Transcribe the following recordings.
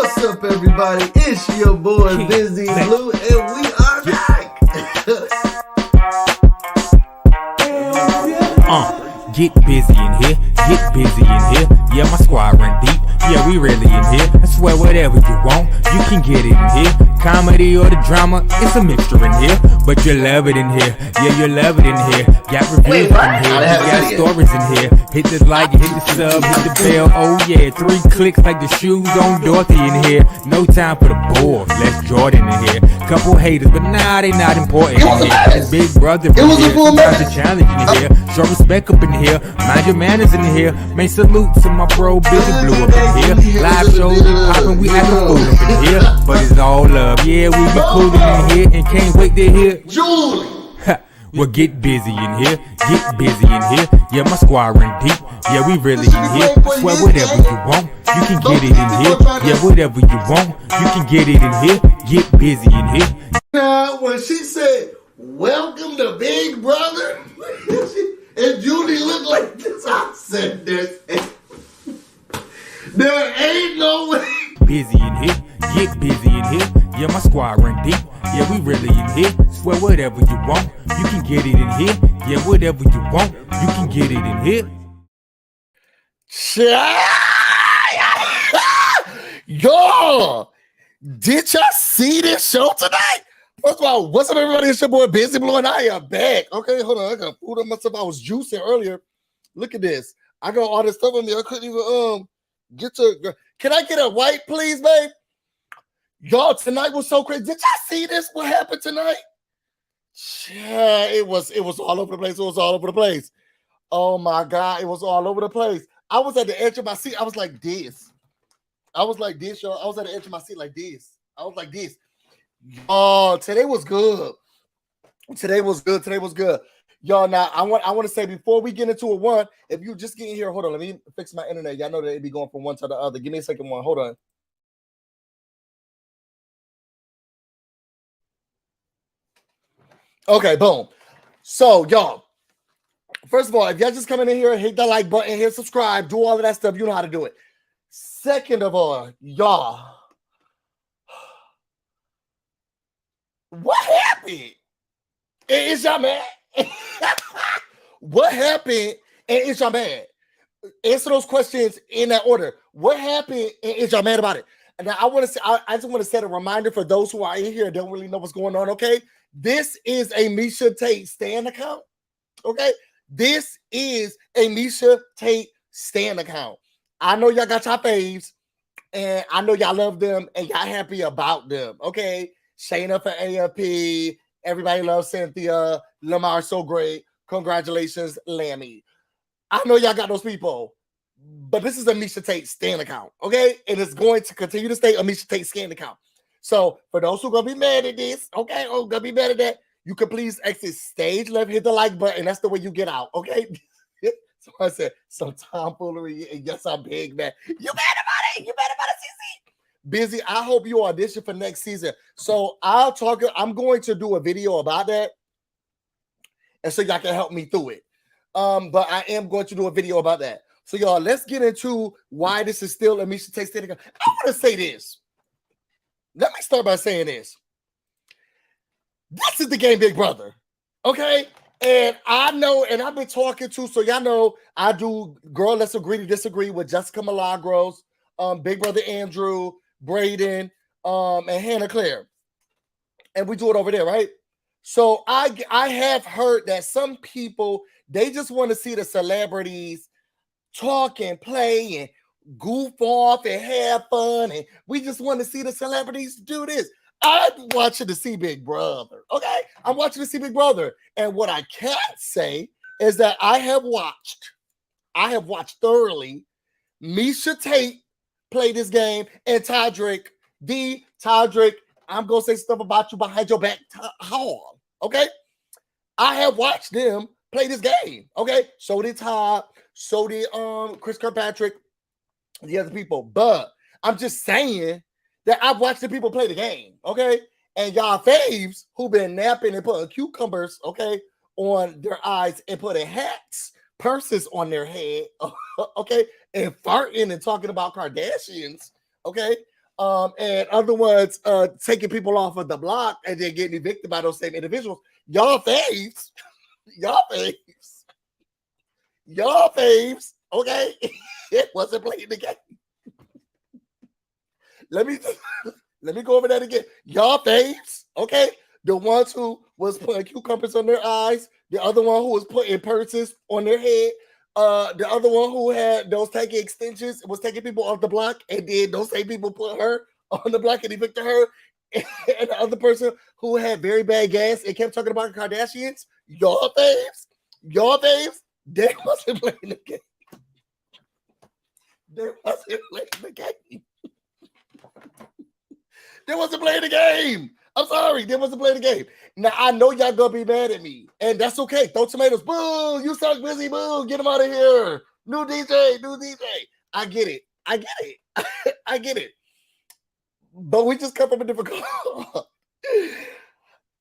What's up, everybody? It's your boy BusyBlu, and we are back. Get busy in here, get busy in here. Yeah, my squad run deep. Yeah, we really in here. I swear whatever you want, you can get it in here. Comedy or the drama, it's a mixture in here. But you love it in here. Yeah, you love it in here. Got reviews in here. You got stories in here. Hit the like, hit the sub, hit the bell. Oh yeah, 3 clicks like the shoes on Dorothy in here. No time for the bore. Less Jordan in here. Couple haters, but nah, they not important in here. It's Big Brother in here. Sometimes a challenge in here. Show respect up in here. Mind your manners in here. Make salute to my bro BusyBlu up in here. Live shows be poppin', we actin' fool up in here. But it's all love, yeah, we be coolin' in here and can't wait to hear Julie. Well, get busy in here, get busy in here. Yeah, my squad run deep. Yeah, we really in here. Swear whatever you want, you can get it in here. Yeah, whatever you want, you can get it in here. Get busy in here. Now, when she said, "Welcome to Big Brother," and Julie looked like this, I said, there ain't no way. Busy in here, get busy in here. Yeah, my squad run deep. Yeah, we really in here. Swear whatever you want, you can get it in here. Yeah, whatever you want, you can get it in here. Yo, did y'all see this show tonight? First of all, what's up, everybody? It's your boy BusyBlu, and I am back. Okay, hold on. I got food on myself. I was juicing earlier. Look at this. I got all this stuff on me. I couldn't even get to. Can I get a white, please, babe? Y'all, tonight was so crazy. Did y'all see this? What happened tonight? Yeah, it was all over the place. It was all over the place. Oh my God, it was all over the place. I was at the edge of my seat. I was like this. I was like this, y'all. I was at the edge of my seat like this. I was like this. Oh, today was good. Today was good. Today was good. Y'all, now I want to say before we get into one, if you just get in here, hold on. Let me fix my internet. Y'all know that it be going from one to the other. Give me a second one. Hold on. Okay, boom. So, y'all, first of all, if y'all just coming in here, hit that like button, hit subscribe, do all of that stuff. You know how to do it. Second of all, y'all, what happened? Is y'all mad? What happened? And is y'all mad? Answer those questions in that order. What happened? And is y'all mad about it? And now I just want to set a reminder for those who are in here and don't really know what's going on. Okay, this is a Misha Tate Stan account. Okay, this is a Misha Tate Stan account. I know y'all got y'all faves, and I know y'all love them, and y'all happy about them. Okay, Shayna for AFP. Everybody loves Cynthia. Lamar so great. Congratulations, Lammy. I know y'all got those people, but this is a Misha Tate Stan account, okay? And it's going to continue to stay a Misha Tate Stan account. So for those who are gonna be mad at this, okay, gonna be mad at that, you can please exit stage left, hit the like button. That's the way you get out, okay? So I said some tomfoolery, and yes, I'm big man. You mad about it? You mad about it, CC? Busy. I hope you audition for next season. So I'm going to do a video about that, and so y'all can help me through it. But I am going to do a video about that. So y'all, let's get into why this is still a Misha Tate Stan account. I want to say this. Let me start by saying this. This is the game Big Brother, okay? And I know, and I've been talking to, so y'all know I do Girl Let's Agree to Disagree with Jessica Milagros, Big Brother Andrew, Braden, and Hannah Claire. And we do it over there, right? So I have heard that some people, they just want to see the celebrities talk and play and goof off and have fun, and we just want to see the celebrities do this. I'm watching to see Big Brother, okay? I'm watching to see Big Brother, and what I can't say is that I have watched thoroughly Misha Tate play this game, and Todrick, I'm gonna say stuff about you behind your back, hard, okay? I have watched them play this game, okay? So did Todd, so did Chris Kirkpatrick, the other people. But I'm just saying that I've watched the people play the game, okay? And y'all faves who been napping and putting cucumbers, okay, on their eyes and putting hats, purses on their head, okay, and farting and talking about Kardashians, okay? and other ones taking people off of the block and then getting evicted by those same individuals. Y'all faves, y'all faves, y'all faves. Okay, it wasn't playing the game. Let me go over that again. Y'all faves, okay? The ones who was putting cucumbers on their eyes, the other one who was putting purses on their head, the other one who had those taking extensions was taking people off the block, and then those same people put her on the block and evicted her, and the other person who had very bad gas and kept talking about Kardashians. Y'all faves, they wasn't playing the game. They wasn't playing the game. They wasn't playing the game. I'm sorry, they wasn't playing the game. Now I know y'all gonna be mad at me, and that's okay. Throw tomatoes. Boo! You suck, Busy. Boo! Get him out of here. New DJ. I get it. I get it. But we just come from a different club.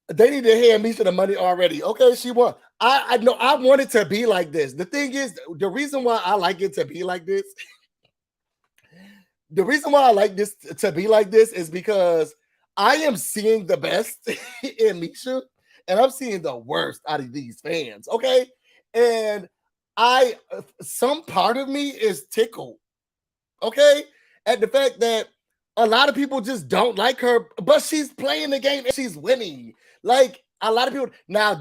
They need to hand Misha the money already. Okay, she won. I know. I want it to be like this. The thing is, the reason why I like it to be like this. The reason why I like this to be like this is because I am seeing the best in Misha, and I'm seeing the worst out of these fans. Okay, and some part of me is tickled. Okay, at the fact that a lot of people just don't like her, but she's playing the game and she's winning. Like a lot of people now.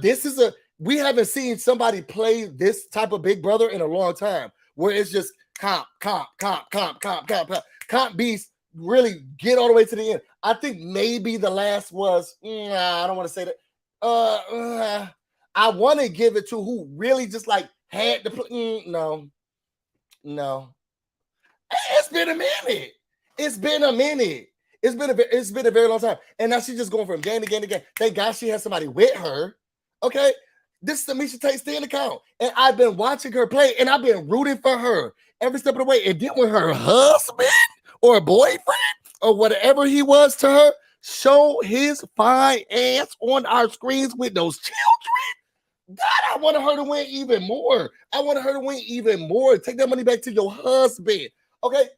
We haven't seen somebody play this type of Big Brother in a long time, where it's just comp. Comp beast really get all the way to the end. I think maybe the last was I don't want to say that. I want to give it to who really just like had to play. No. It's been a minute. It's been a very long time. And now she's just going from game to game to game. Thank God she has somebody with her. Okay. This is the Misha Tate stand account. And I've been watching her play and I've been rooting for her every step of the way. And then when her husband or boyfriend or whatever he was to her show his fine ass on our screens with those children, God, I wanted her to win even more. Take that money back to your husband. Okay.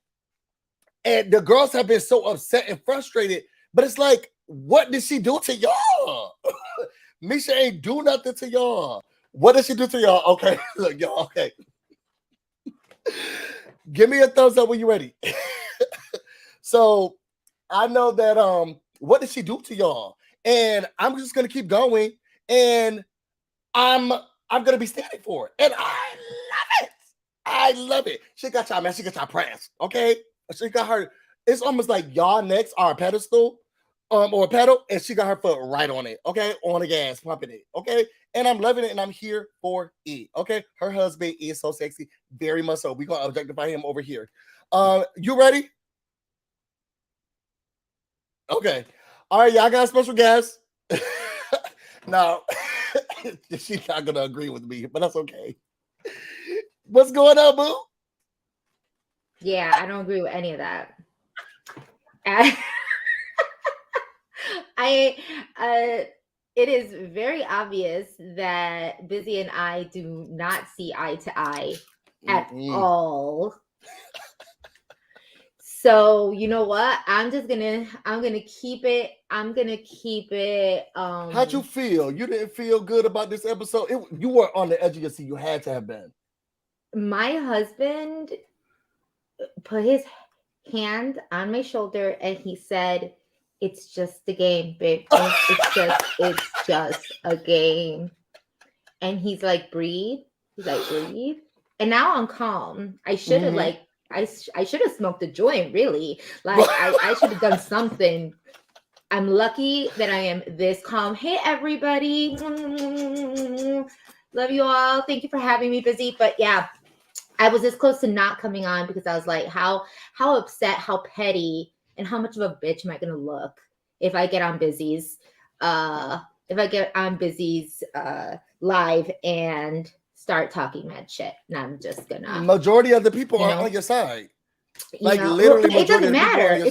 And the girls have been so upset and frustrated, but it's like, what did she do to y'all? Misha ain't do nothing to y'all. What did she do to y'all? Okay, look, y'all, okay. Give me a thumbs up when you're ready. So I know that what did she do to y'all? And I'm just gonna keep going, and I'm gonna be standing for it. And I love it. She got y'all, man. She got y'all pressed. Okay. She got her. It's almost like y'all next are a pedestal, or a pedal, and she got her foot right on it. Okay, on the gas, pumping it. Okay, and I'm loving it, and I'm here for it. Okay, her husband is so sexy, very much so. We gonna objectify him over here. You ready? Okay. All right, y'all got a special guest. Now, she's not gonna agree with me, but that's okay. What's going on, boo? Yeah, I don't agree with any of that. It is very obvious that Busy and I do not see eye to eye at all. So you know what? I'm gonna keep it. How'd you feel? You didn't feel good about this episode? You were on the edge of your seat. You had to have been. My husband put his hand on my shoulder and he said, "It's just a game, babe. It's just a game." And he's like, breathe. And now I'm calm. I should have I should have smoked a joint, really. Like I should have done something. I'm lucky that I am this calm. Hey everybody. Love you all. Thank you for having me, Busy. But yeah, I was this close to not coming on because I was like, how upset, how petty, and how much of a bitch am I gonna look if I get on Busy's live and start talking mad shit. And I'm just gonna majority of the people are on your side. Like literally, it doesn't matter.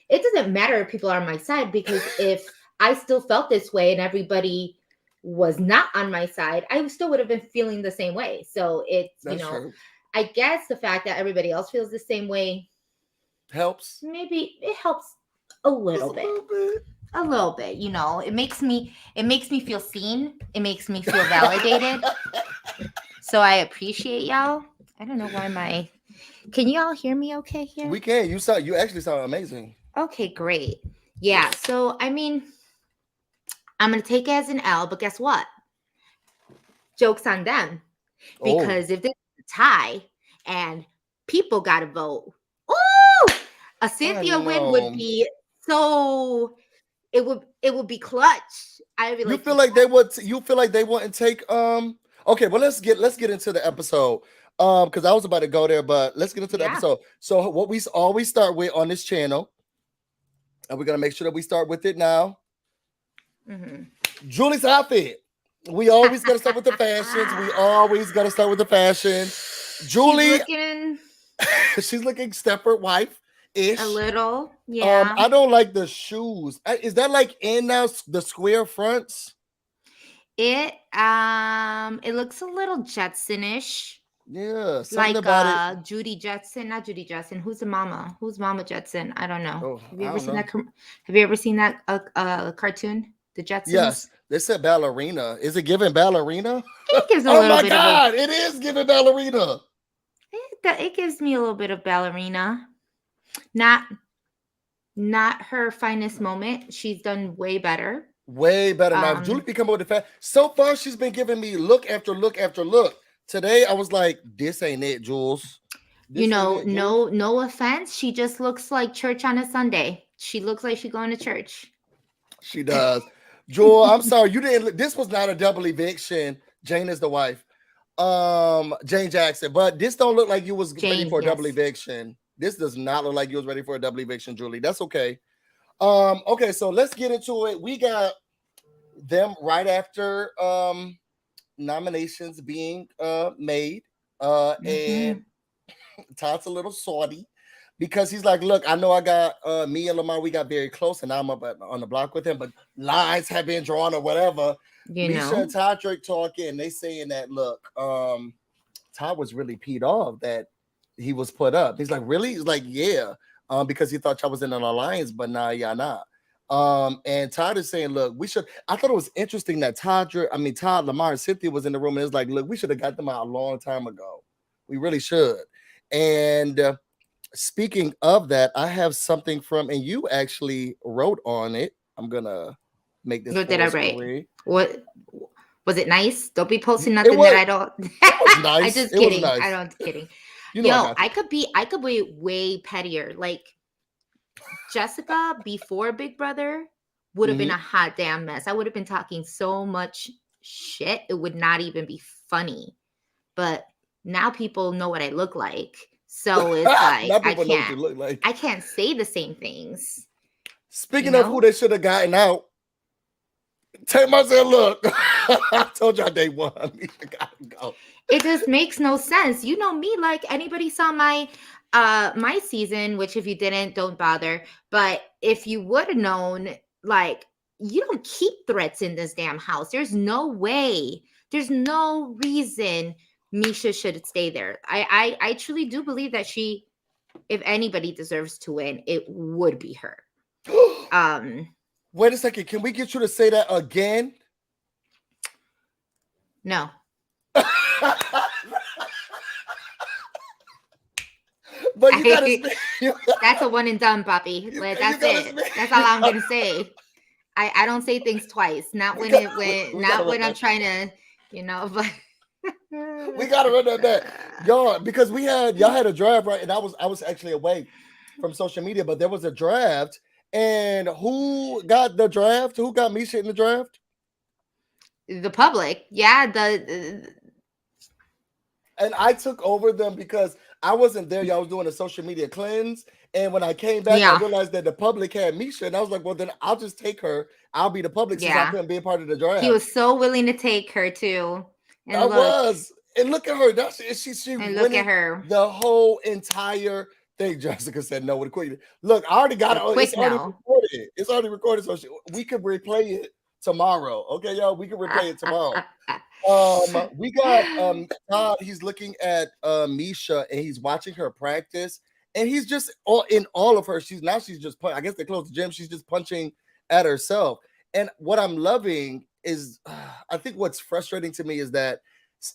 It doesn't matter if people are on my side, because if I still felt this way and everybody was not on my side, I still would have been feeling the same way. So it's, true. I guess the fact that everybody else feels the same way Helps. Maybe it helps a little bit. A little bit, you know. It makes me feel seen. It makes me feel validated. So I appreciate y'all. I don't know why my can you all hear me okay here? We can. You actually sound amazing. Okay, great. Yeah, so I mean, I'm gonna take it as an L, but guess what? Joke's on them. Because if this is a tie and people gotta vote, ooh, a Cynthia win would be so it would be clutch. I'd be like, you feel like they would you feel like they wouldn't take okay, well let's get into the episode. Because I was about to go there, but let's get into the episode. So what we always start with on this channel, and we're gonna make sure that we start with it now. Julie's outfit. We always gotta start with the fashions. We always gotta start with the fashion. Julie, she's looking Stepford wife-ish. A little, yeah. I don't like the shoes. Is that like in now the square fronts? It looks a little Jetsonish. Yeah, like about it. Judy Jetson, not Judy Jetson. Who's the mama? Who's Mama Jetson? I don't know. Oh, have you ever seen that cartoon, The Jetsons? Yes, they said ballerina. Is it giving ballerina? It gives a little bit. Oh my God, it is giving ballerina. It gives me a little bit of ballerina. Not her finest moment. She's done way better. Way better now. Julie become with the fact. So far, she's been giving me look after look after look. Today, I was like, "This ain't it, Jules." No offense. She just looks like church on a Sunday. She looks like she's going to church. She does. Jewel, I'm sorry, you didn't. This was not a double eviction. Jane is the wife. Jane Jackson. But this don't look like you was ready for a double eviction. This does not look like you was ready for a double eviction, Julie. That's okay. Okay, so let's get into it. We got them right after nominations being made, and Todd's a little salty because he's like, look, I know I got me and Lamar, we got very close, and now I'm up on the block with him, but lines have been drawn or whatever. Misha and Todd Drake talking, and they saying that, look, Todd was really peed off that he was put up. He's like, really? He's like, yeah, because he thought y'all was in an alliance, but now y'all not. And Todd is saying, look, we should. I thought it was interesting that Todd, Lamar, and Cynthia was in the room, and it's like, look, we should have got them out a long time ago. We really should. And speaking of that, I have something from, and you actually wrote on it. I'm gonna make this. What did I write? What was it? Nice. Don't be posting nothing that I don't. It was nice. I'm just kidding. Nice. I don't kidding. I could be way pettier. Like Jessica before Big Brother would have been a hot damn mess. I would have been talking so much shit. It would not even be funny. But now people know what I look like. So it's like I can't say the same things. Speaking of who they should have gotten out, Tamar said, look, I told y'all day one. Go. It just makes no sense. You know me, like anybody saw my season, which if you didn't, don't bother. But if you would have known, like, you don't keep threats in this damn house. There's no way. There's no reason Misha should stay there. I truly do believe that she, if anybody deserves to win, it would be her. Wait a second. Can we get you to say that again? No. But you gotta that's a one and done, Poppy. That's it. That's all I'm gonna say. I don't say things twice. Not when I'm trying to, but we gotta run that back. Y'all, because y'all had a draft, right? And I was actually away from social media, but there was a draft. And who got the draft? Who got Misha in the draft? The public. Yeah, and I took over them because I wasn't there. Y'all was doing a social media cleanse. And when I came back, I realized that the public had Misha. And I was like, well, then I'll just take her. I'll be the public since I couldn't be a part of the draft. He was so willing to take her too. And I was. And look at her. She and look at her. The whole entire thing. Jessica said no with a quick. Look, I already got it. It's already recorded. It's already recorded. So we could replay it tomorrow. Okay, y'all. We can replay it tomorrow. We got Todd. He's looking at Misha and he's watching her practice. and he's just all in all of her. She's just I guess they closed the gym. She's just punching at herself. And what I'm loving is, I think what's frustrating to me is that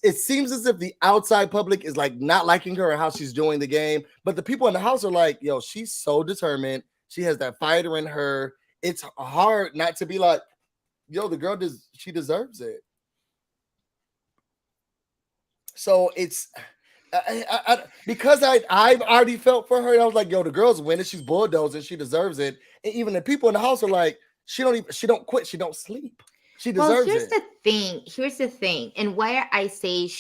it seems as if the outside public is like not liking her and how she's doing the game, but the people in the house are like, yo, she's so determined. She has that fighter in her. It's hard not to be like, yo, the girl she deserves it. So it's because I've already felt for her. And I was like, yo, the girl's winning. She's bulldozing. She deserves it. And even the people in the house are like, she don't quit. She don't sleep. She deserves it. Here's the thing. And why I say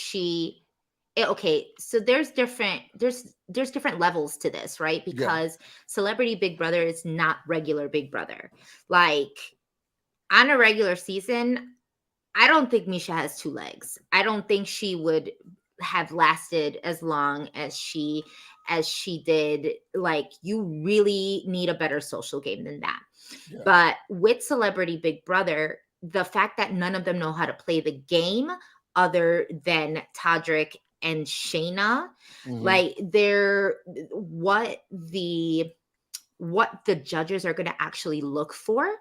okay, so there's different levels to this, right? Because Celebrity Big Brother is not regular Big Brother. Like on a regular season, I don't think Misha has two legs. I don't think she would have lasted as long as she did. Like, you really need a better social game than that. Yeah. But with Celebrity Big Brother, the fact that none of them know how to play the game other than Todrick and Shayna, like what the judges are going to actually look for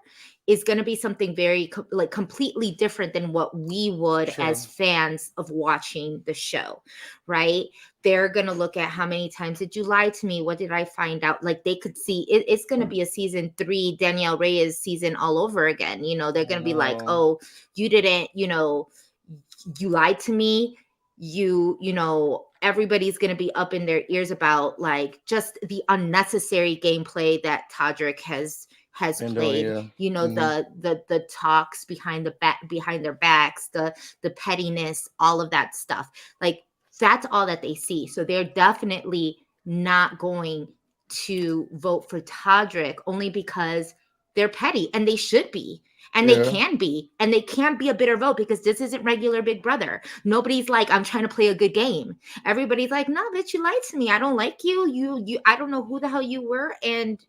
is going to be something very completely different than what we would as fans of watching the show, right? They're going to look at how many times did you lie to me? What did I find out? Like, they could see it's going to be a season 3 Danielle Reyes season all over again. You know, they're going to be like, oh, you didn't, you lied to me. You know, everybody's going to be up in their ears about like just the unnecessary gameplay that Todrick has played. The talks behind their backs, the pettiness, all of that stuff. Like, that's all that they see. So they're definitely not going to vote for Todrick only because they're petty, and they should be. And they can be, and they can't be a bitter vote because this isn't regular Big Brother. Nobody's like, I'm trying to play a good game. Everybody's like, no, bitch, you lied to me. I don't like you. You, I don't know who the hell you were, and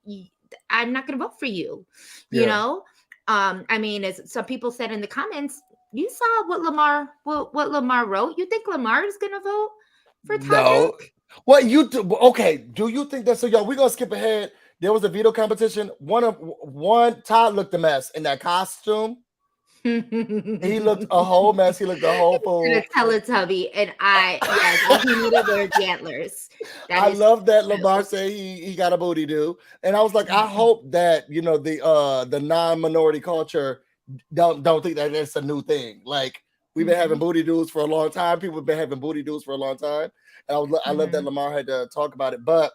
I'm not going to vote for you. You know? I mean, as some people said in the comments, you saw what Lamar wrote. You think Lamar is going to vote for Todrick? No. What you do? Okay. Do you think that? So, y'all, we're gonna skip ahead. There was a veto competition. Todd looked a mess in that costume. He looked a whole mess. He looked a whole fool. In a Teletubby, and he needed those antlers. I love that Lamar said he got a booty do, and I was like, I hope that the non-minority culture don't think that it's a new thing. Like, we've been having booty doos for a long time. People have been having booty doos for a long time, and I love that Lamar had to talk about it, but.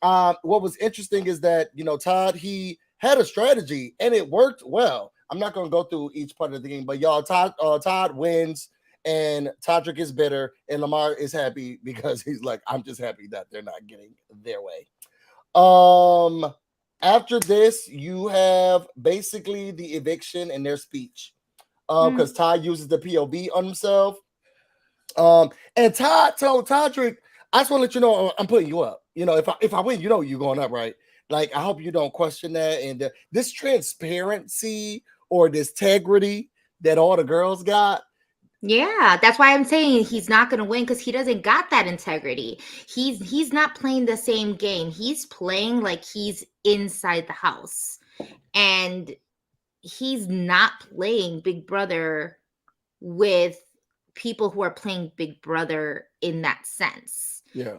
What was interesting is that, Todd, he had a strategy and it worked well. I'm not going to go through each part of the game, but y'all, Todd wins and Todrick is bitter and Lamar is happy because he's like, I'm just happy that they're not getting their way. After this, you have basically the eviction and their speech because Todd uses the POV on himself. And Todd told Todrick, I just want to let you know I'm putting you up. If I win, you're going up, right? Like, I hope you don't question that. And this transparency or this integrity that all the girls got. Yeah, that's why I'm saying he's not going to win because he doesn't got that integrity. He's not playing the same game. He's playing like he's inside the house. And he's not playing Big Brother with people who are playing Big Brother in that sense. Yeah.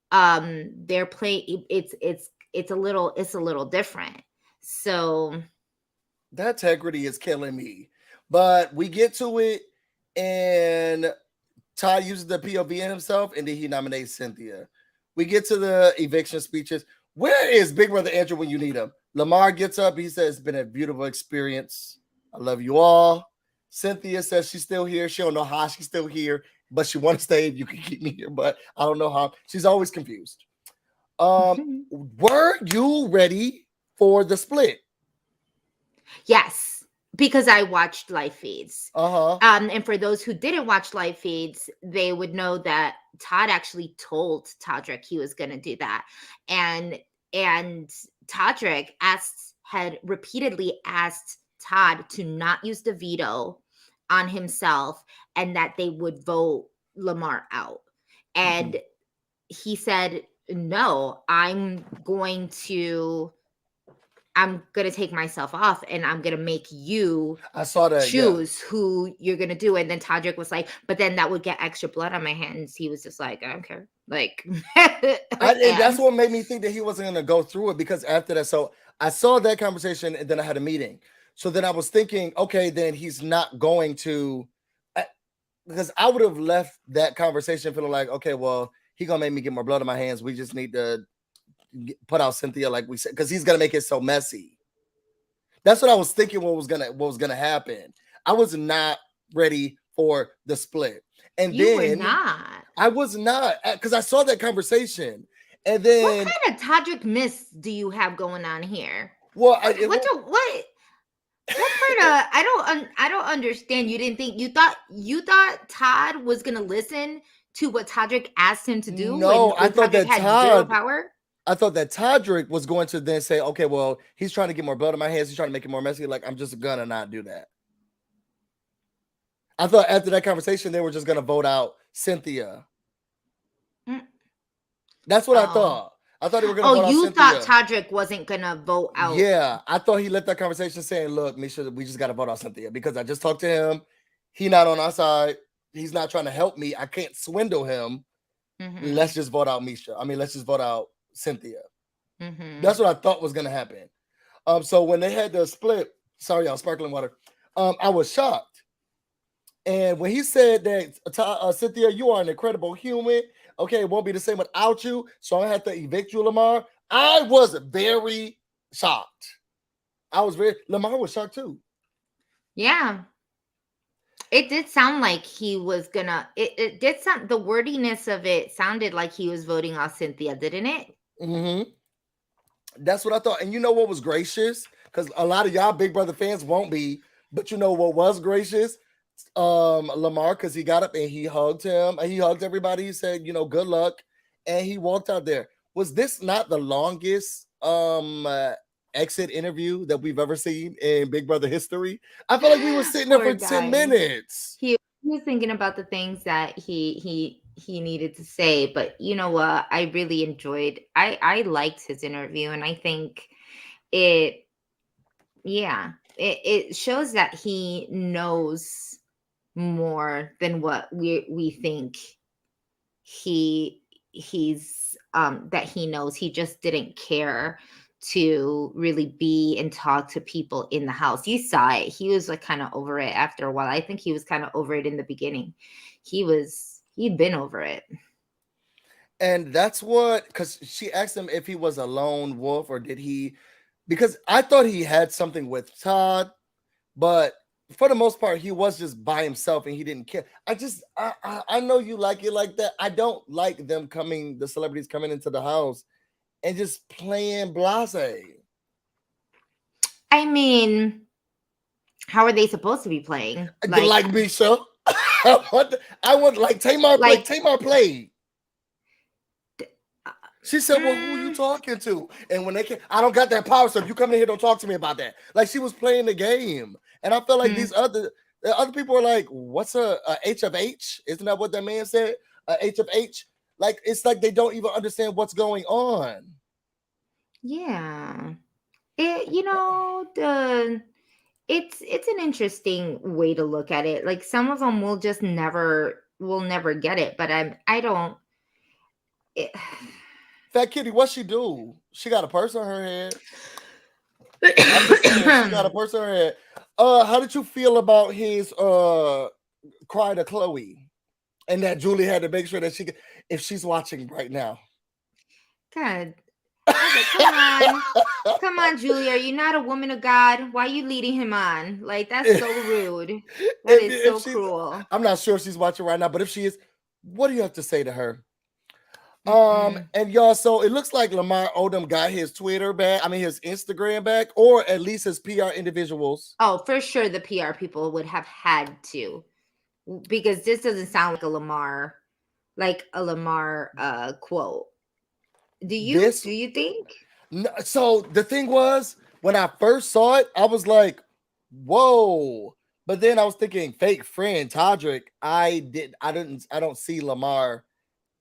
They're playing it's a little different. So that integrity is killing me. But we get to it and Todd uses the POV in himself and then he nominates Cynthia. We get to the eviction speeches. Where is Big Brother Andrew when you need him? Lamar gets up, he says it's been a beautiful experience. I love you all. Cynthia says she's still here. She don't know how she's still here, but she wants to stay. You can keep me here, but I don't know how. She's always confused. Were you ready for the split? Yes, because I watched live feeds. And for those who didn't watch live feeds, they would know that Todd actually told Todrick he was going to do that. And Todrick had repeatedly asked Todd to not use the veto on himself and that they would vote Lamar out. And he said, no, I'm going to take myself off and I'm gonna make you I saw that. choose who you're gonna do. And then Todrick was like, but then that would get extra blood on my hands. He was just like, I don't care. Like, And that's what made me think that he wasn't gonna go through it, because after that, so I saw that conversation and then I had a meeting. So then I was thinking, okay, then he's not going to, because I would have left that conversation feeling like, okay, well, he gonna make me get more blood on my hands. We just need to put out Cynthia, like we said, because he's gonna make it so messy. That's what I was thinking. What was gonna happen? I was not ready for the split, and you then were not. I was not, because I saw that conversation, and then what kind of Todrick miss do you have going on here? Well, what part of I don't understand. You didn't think you thought Todd was gonna listen to what Todrick asked him to do? No, I thought that had zero power. I thought that Todrick was going to then say, okay, well, he's trying to get more blood on my hands. He's trying to make it more messy. Like, I'm just gonna not do that. I thought after that conversation, they were just gonna vote out Cynthia. That's what I thought. I thought they were gonna vote out Cynthia. Oh, you thought Todrick wasn't gonna vote out? Yeah, I thought he left that conversation saying, look, Misha, we just gotta vote out Cynthia, because I just talked to him. He not on our side. He's not trying to help me. I can't swindle him. Mm-hmm. Let's just vote out Misha. Let's just vote out Cynthia. Mm-hmm. That's what I thought was gonna happen. So when they had the split, sorry, y'all, sparkling water. I was shocked. And when he said that, Cynthia, you are an incredible human. Okay, it won't be the same without you. So I had to evict you, Lamar. I was very shocked. Lamar was shocked too. Yeah. It did sound like he was gonna, it did sound, the wordiness of it sounded like he was voting off Cynthia, didn't it? Mm-hmm. That's what I thought. And you know what was gracious? Because a lot of y'all Big Brother fans won't be, but you know what was gracious? Lamar, because he got up and he hugged him and he hugged everybody. He said, good luck, and he walked out there. Was this not the longest exit interview that we've ever seen in Big Brother history? I feel like we were sitting there for 10 minutes. He was thinking about the things that he needed to say, but you know what? I really enjoyed. I liked his interview, and I think it shows that he knows more than what we think he's that he knows. He just didn't care to really be and talk to people in the house. You saw it. He was like kind of over it after a while. I think he was kind of over it in the beginning. He'd been over it. And that's because she asked him if he was a lone wolf or did he, because I thought he had something with Todd, but for the most part, he was just by himself and he didn't care. I know you like it like that. I don't like the celebrities coming into the house and just playing blase. I mean, how are they supposed to be playing? Like Misha. I want like Tamar played. She said, well, who are you talking to? And when they came, I don't got that power, so if you come in here, don't talk to me about that. Like, she was playing the game. And I felt like these other people were like, what's a H of H? Isn't that what that man said? A H of H? Like, it's like they don't even understand what's going on. Yeah. It's an interesting way to look at it. Like, some of them will never get it, but I don't. Fat Kitty, what she do? She got a purse on her head. She got a purse on her head. How did you feel about his cry to Chloe, and that Julie had to make sure that if she's watching right now? God, come on, Julie. Are you not a woman of God? Why are you leading him on? Like, that's so rude. That is so cruel. I'm not sure if she's watching right now, but if she is, what do you have to say to her? And y'all, so it looks like Lamar Odom got his Twitter back. his Instagram back, or at least his PR individuals. Oh, for sure, the PR people would have had to, because this doesn't sound like a Lamar quote. Do you think? No, so the thing was, when I first saw it, I was like, whoa. But then I was thinking, fake friend Todrick. I don't see Lamar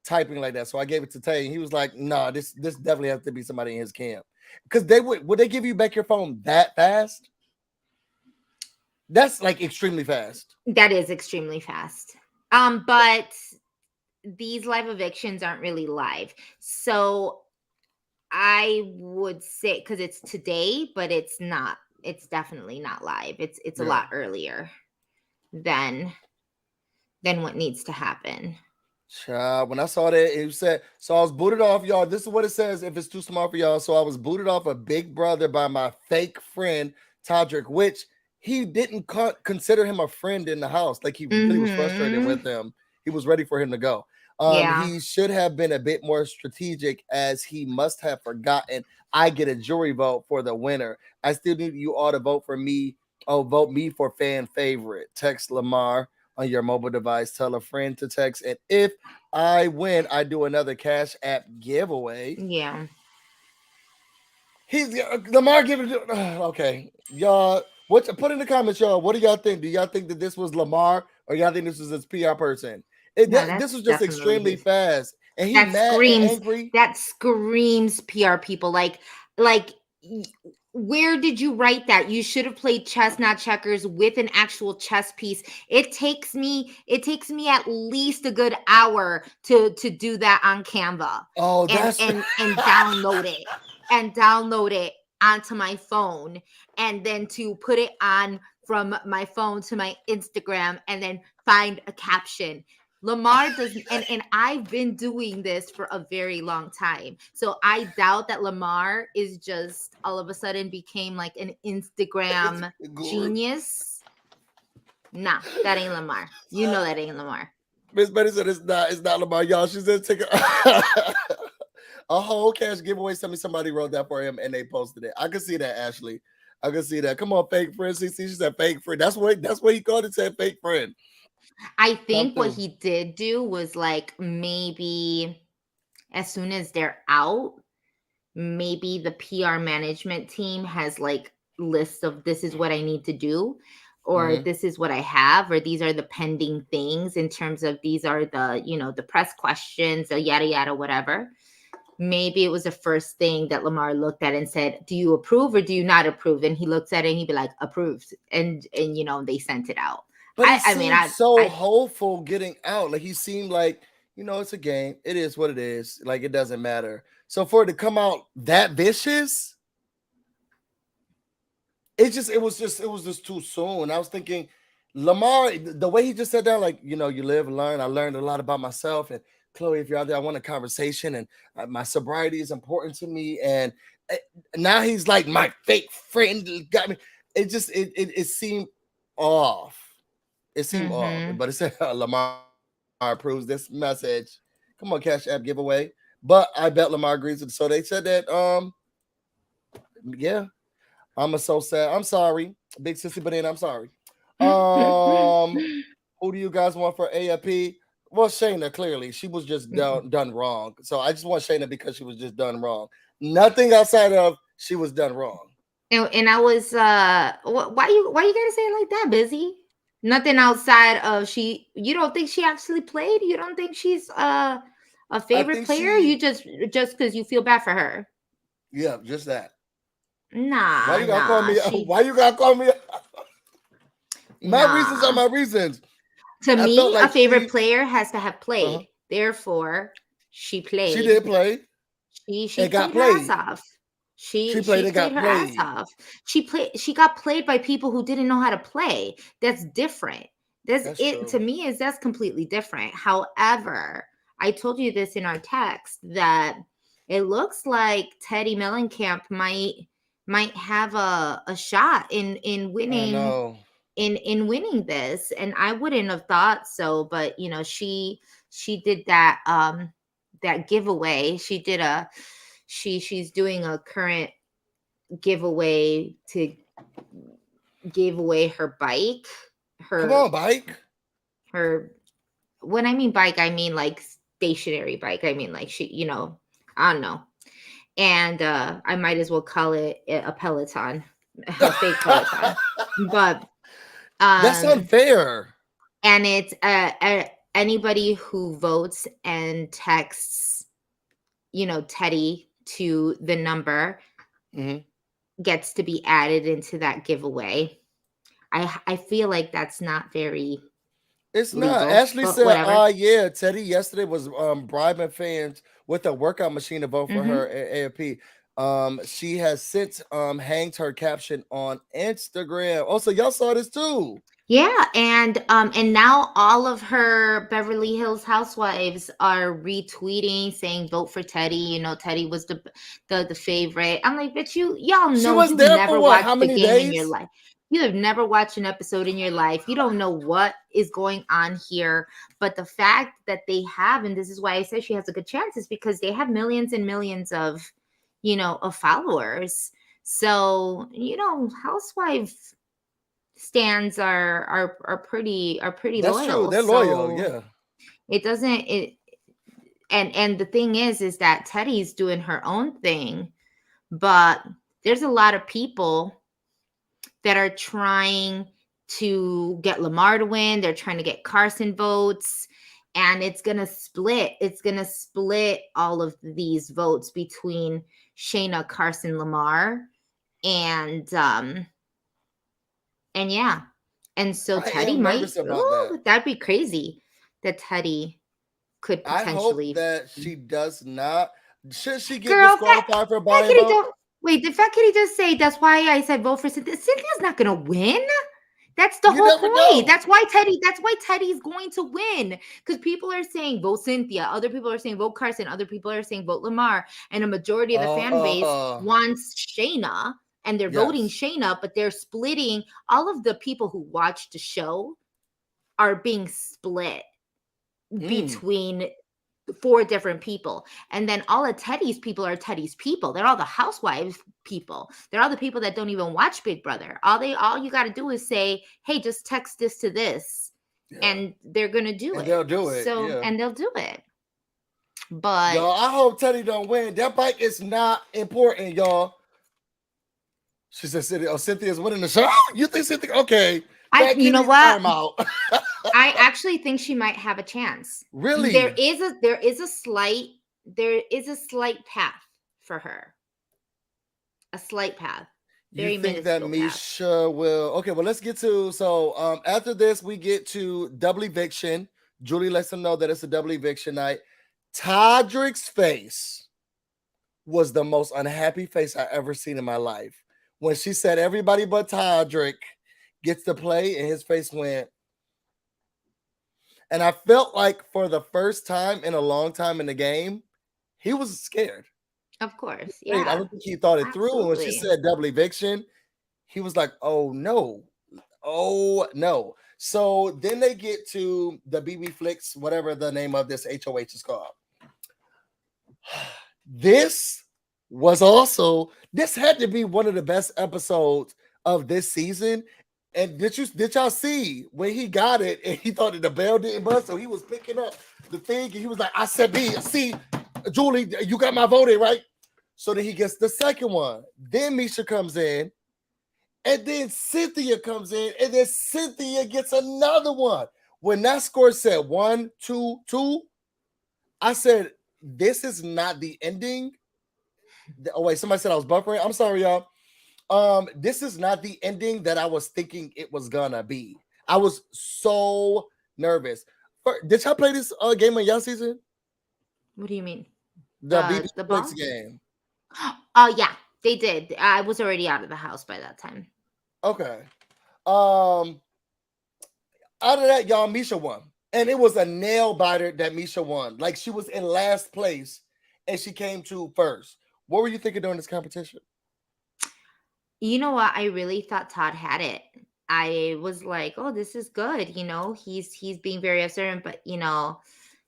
typing like that. So I gave it to Tay, and he was like, "Nah, this definitely has to be somebody in his camp." Because they would they give you back your phone that fast? That's like extremely fast. That is extremely fast. But these live evictions aren't really live. So I would say, because it's today, but it's not. It's definitely not live. It's a Yeah. lot earlier than what needs to happen. Child, when I saw that, it said, so I was booted off, y'all. This is what it says if it's too small for y'all. So I was booted off of Big Brother by my fake friend, Todrick, which he didn't consider him a friend in the house. Like he really was frustrated with him. He was ready for him to go. Yeah. He should have been a bit more strategic, as he must have forgotten I get a jury vote for the winner. I still need you all to vote for me. Oh, vote me for fan favorite. Text Lamar on your mobile device. Tell a friend to text. And if I win, I do another Cash App giveaway. Yeah. He's Lamar giving it. Okay, y'all. Put in the comments, y'all. What do y'all think? Do y'all think that this was Lamar, or y'all think this was his PR person? This was just extremely fast, and he mad and angry. That screams PR people. Like, where did you write that? You should have played chess, not checkers, with an actual chess piece. It takes me at least a good hour to do that on Canva. Oh, that's and download it and download it onto my phone, and then to put it on from my phone to my Instagram, and then find a caption. Lamar doesn't, and I've been doing this for a very long time. So I doubt that Lamar is just all of a sudden became like an Instagram genius. Nah, that ain't Lamar. You know that ain't Lamar. Miss Betty said it's not Lamar, y'all. She said take a whole cash giveaway. Somebody wrote that for him and they posted it. I can see that, Ashley. I can see that. Come on, fake friend. CC, she said fake friend. That's what he called it, said fake friend. I think what he did do was like, maybe as soon as they're out, maybe the PR management team has like lists of this is what I need to do, or this is what I have, or these are the pending things in terms of these are the, the press questions, the yada, yada, whatever. Maybe it was the first thing that Lamar looked at and said, do you approve or do you not approve? And he looks at it and he'd be like, approved. And they sent it out. But he seemed so hopeful getting out. Like he seemed like, it's a game. It is what it is. Like it doesn't matter. So for it to come out that vicious, it was just too soon. I was thinking, Lamar, the way he just said that, like, you live and learn. I learned a lot about myself. And Chloe, if you're out there, I want a conversation, and my sobriety is important to me. And now he's like, my fake friend got me. It seemed off. It seemed off, but it said Lamar approves this message. Come on, Cash App giveaway. But I bet Lamar agrees with it. So they said that, yeah. I'm so sad. I'm sorry. Big Sissy Banana, I'm sorry. Who do you guys want for AFP? Well, Shayna, clearly. She was just done wrong. So I just want Shayna because she was just done wrong. Nothing outside of she was done wrong. And I was why you gotta say it like that, Busy? Nothing outside of you don't think she actually played? You don't think she's a favorite player? You just because you feel bad for her? Yeah, just that. Nah. Why you gotta call me? Why you gotta call me? My reasons are my reasons. To me, like a favorite player has to have played. Therefore, she played. She did play. She got played her ass off. She played her ass off. She got played by people who didn't know how to play. That's different. That's it. True. To me, that's completely different. However, I told you this in our text that it looks like Teddy Mellencamp might have a shot in winning in winning this, and I wouldn't have thought so, but she did that that giveaway. She did she's doing a current giveaway to give away her bike. Come on, bike. When I mean bike, I mean like stationary bike. I mean like she, I don't know. And I might as well call it a Peloton, a fake Peloton. But that's unfair. And it's anybody who votes and texts, Teddy to the number gets to be added into that giveaway. I feel like that's not very It's not. legal, Ashley but said, whatever. yeah, Teddy yesterday was bribing fans with a workout machine to vote for her at AFP. She has since hanged her caption on Instagram. Oh, so y'all saw this too. Yeah, and now all of her Beverly Hills housewives are retweeting saying vote for Teddy. Teddy was the favorite. I'm like, bitch, y'all She know was you've there for never what? How watched the many game in your days? life. You have never watched an episode in your life. You don't know what is going on here. But the fact that they have, and this is why I say she has a good chance, is because they have millions and millions of, of followers. So, housewife stands are pretty That's true. loyal. They're loyal. So Yeah. it doesn't it and the thing is that Teddy's doing her own thing, but there's a lot of people that are trying to get Lamar to win. They're trying to get Carson votes, and it's gonna split all of these votes between Shayna, Carson, Lamar, and yeah. And so I Teddy am might, nervous about that. that'd be crazy that Teddy could I hope potentially. that she does not. Should she get Girl, disqualified for Fat buying Kitty vote? don't. Wait, did Fat Kitty just say that's why I said vote for Cynthia? Cynthia's not going to win. That's the You whole never point. know. That's why Teddy's going to win. Because people are saying vote Cynthia. Other people are saying vote Carson. Other people are saying vote Lamar. And a majority of the fan base wants Shayna. And they're voting Yes. Shayna, but they're splitting. All of the people who watch the show are being split between 4 different people. And then all of Teddy's people are Teddy's people. They're all the housewives people. They're all the people that don't even watch Big Brother. All you got to do is say, hey, just text this to this. Yeah. And they're going to do it. They'll do it. So, yeah. And they'll do it. But y'all, I hope Teddy don't win. That bike is not important, y'all. She said, Cynthia's winning the show. You think Cynthia? Okay. You know what? I actually think she might have a chance. Really? There is a slight path for her. A slight path. Very you think that Misha will? Okay, well, let's get to after this we get to double eviction. Julie lets them know that it's a double eviction night. Todrick's face was the most unhappy face I ever seen in my life. When she said everybody but Todrick gets to play, and his face went. And I felt like for the first time in a long time in the game, he was scared. Of course, yeah. I don't think he thought it through. And when she said double eviction, he was like, oh no. So then they get to the BB Flicks, whatever the name of this HOH is called. This had to be one of the best episodes of this season. And did y'all see when he got it and he thought that the bell didn't buzz? So he was picking up the thing and he was like, I said, see, Julie, you got my vote in, right? So then he gets the second one. Then Misha comes in. And then Cynthia comes in. And then Cynthia gets another one. When that score said 1, 2, 2, I said, this is not the ending. Oh, wait, somebody said I was buffering. I'm sorry, y'all. This is not the ending that I was thinking it was gonna be. I was so nervous. Did y'all play this game on y'all season? What do you mean? The BB game. Oh yeah, they did. I was already out of the house by that time. Okay. Out of that, y'all, Misha won. And it was a nail biter that Misha won. Like she was in last place and she came to first. What were you thinking during this competition? You know what? I really thought Todd had it. I was like, oh, this is good. He's being very observant, but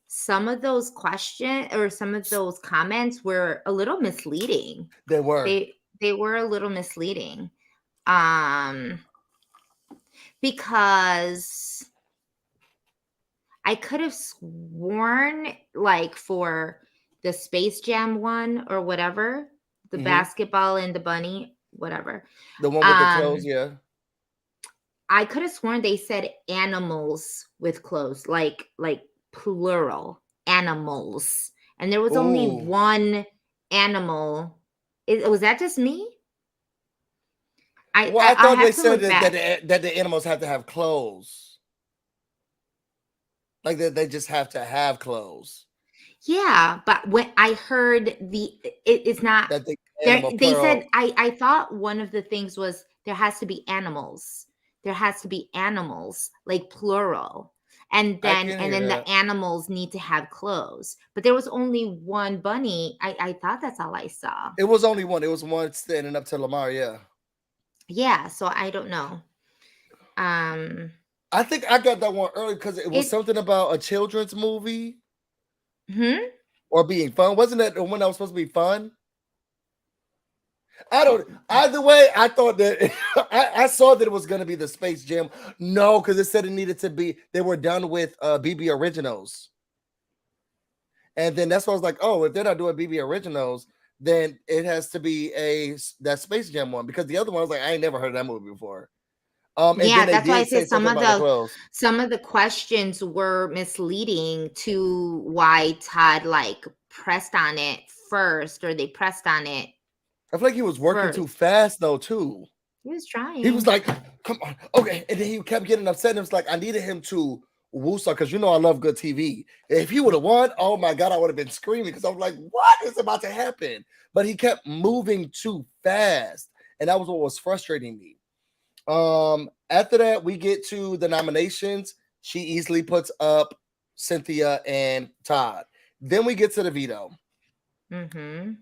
some of those questions or some of those comments were a little misleading. They were. They were a little misleading. Because I could have sworn like for the Space Jam one or whatever, the basketball and the bunny, whatever. The one with the clothes, yeah. I could have sworn they said animals with clothes, like plural, animals. And there was only Ooh. one animal. Was that just me? Well, I I thought they have to said look back. that the animals have to have clothes. Like that they just have to have clothes. Yeah, but when I heard it's not That the there. animal They said plural. I thought one of the things was there has to be animals. There has to be animals, like plural. And I then can and hear then the that. animals need to have clothes. But there was only one bunny. I thought that's all I saw. It was only one. It was one standing up to Lamar. Yeah. Yeah, so I don't know. I think I got that one early because it was It something about a children's movie hmm? or being fun. Wasn't that the one that was supposed to be fun? I don't. Either way, I thought that I saw that it was going to be the Space Jam. No, because it said it needed to be. They were done with BB Originals, and then that's why I was like, oh, if they're not doing BB Originals, then it has to be that Space Jam one because the other one I was like, I ain't never heard of that movie before. And then Yeah, they that's why I did say said something about the clothes. some of the questions were misleading to why Todd like pressed on it first, or they pressed on it I feel like he was working too first. fast though too. He was He was trying. like, come on, okay. And then he kept getting upset. And it was like, I needed him to woosah because I love good TV. If he would have won, oh my God, I would have been screaming because I was like, what is about to happen? But he kept moving too fast. And that was what was frustrating me. After that, we get to the nominations. She easily puts up Cynthia and Todd. Then we get to the veto. Mm-hmm.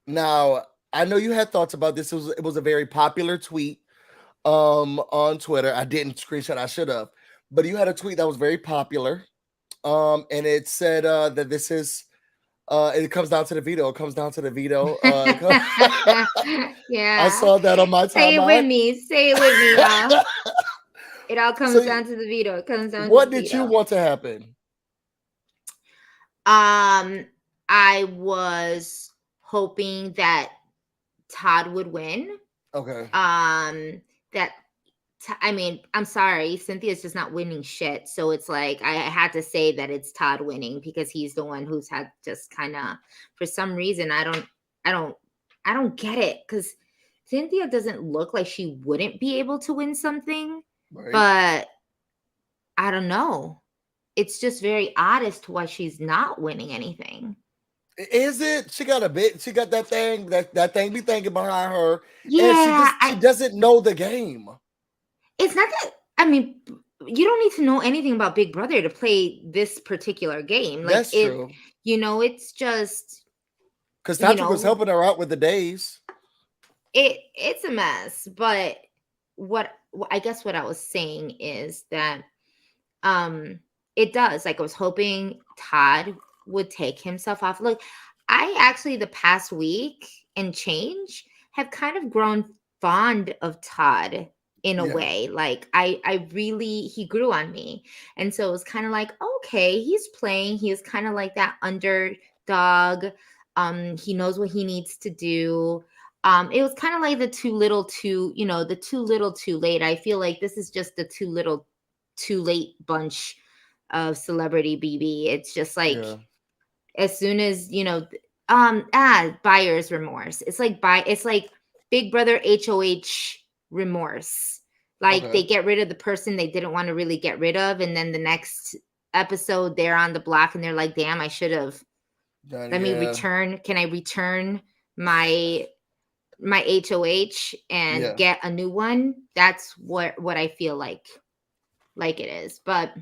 Now, I know you had thoughts about this. It was a very popular tweet on Twitter. I didn't screenshot, I should have. But you had a tweet that was very popular. And it said that this is it comes down to the veto. It comes down to the veto. Yeah. I saw that on my Say it with timeline. me. Say it with me, y'all. It all comes So down to the veto. It comes down what to the did you veto. want to happen? I was hoping that Todd would win. Okay. I mean, I'm sorry, Cynthia's just not winning shit. So it's like I had to say that it's Todd winning because he's the one who's had just kind of, for some reason, I don't get it, because Cynthia doesn't look like she wouldn't be able to win something, Right. but I don't know. It's just very odd as to why she's not winning anything. Is it? She got that thing, that thing be thinking behind her. Yeah, and she doesn't know the game. It's not that, I mean, you don't need to know anything about Big Brother to play this particular game. Like, That's true. It's just, Because Patrick was helping her out with the days. It's a mess. But I guess what I was saying is that it does. Like, I was hoping Todd would take himself off. Look, I actually, the past week and change, have kind of grown fond of Todd in a way. Like, I really, he grew on me. And so it was kind of like, okay, he's playing. He is kind of like that underdog. He knows what he needs to do. It was kind of like the too little too late. I feel like this is just the too little too late bunch of celebrity BB. It's just like, as soon as, buyer's remorse. It's like Big Brother HOH remorse. Like, they get rid of the person they didn't want to really get rid of, and then the next episode they're on the block and they're like, damn, I should have me return. Can I return my HOH and get a new one? That's what I feel like it is. But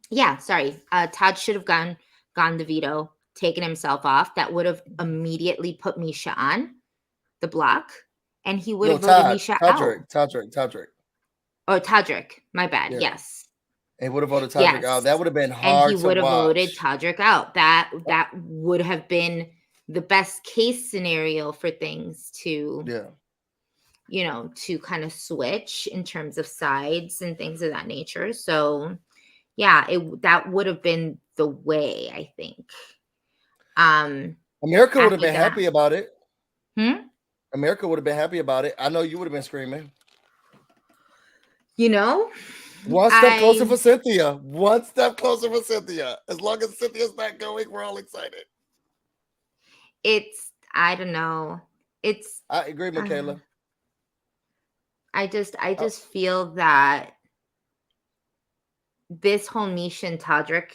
yeah, sorry. Todd should have gone the veto, taken himself off. That would have immediately put Misha on the block, and he would have voted Misha out. Todrick. Oh, Todrick. My bad. Yes. He would have voted Todrick out. That would have been hard to watch. And he would have voted Todrick out. That would have been the best case scenario for things to, to kind of switch in terms of sides and things of that nature. So, yeah, that would have been the way, I think. America would have been happy about it. America would have been happy about it. I know you would have been screaming. One step closer for I Cynthia. One step closer for Cynthia. As long as Cynthia's not going, we're all excited. it's I don't know. It's I agree, uh, Michaela. I just feel that this whole Nisha and Todrick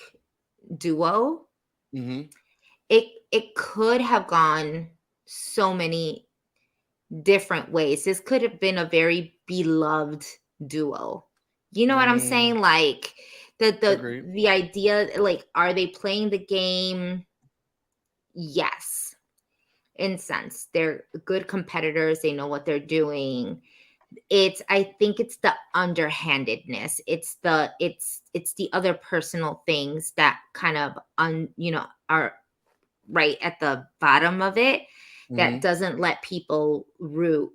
duo, Mm-hmm. it could have gone so many different ways. This could have been a very beloved duo. You know what I'm saying? Like Agreed. the idea, like, are they playing the game? Yes, in sense. They're good competitors, they know what they're doing. I think it's the underhandedness. It's the other personal things that kind of are right at the bottom of it that Mm-hmm. doesn't let people root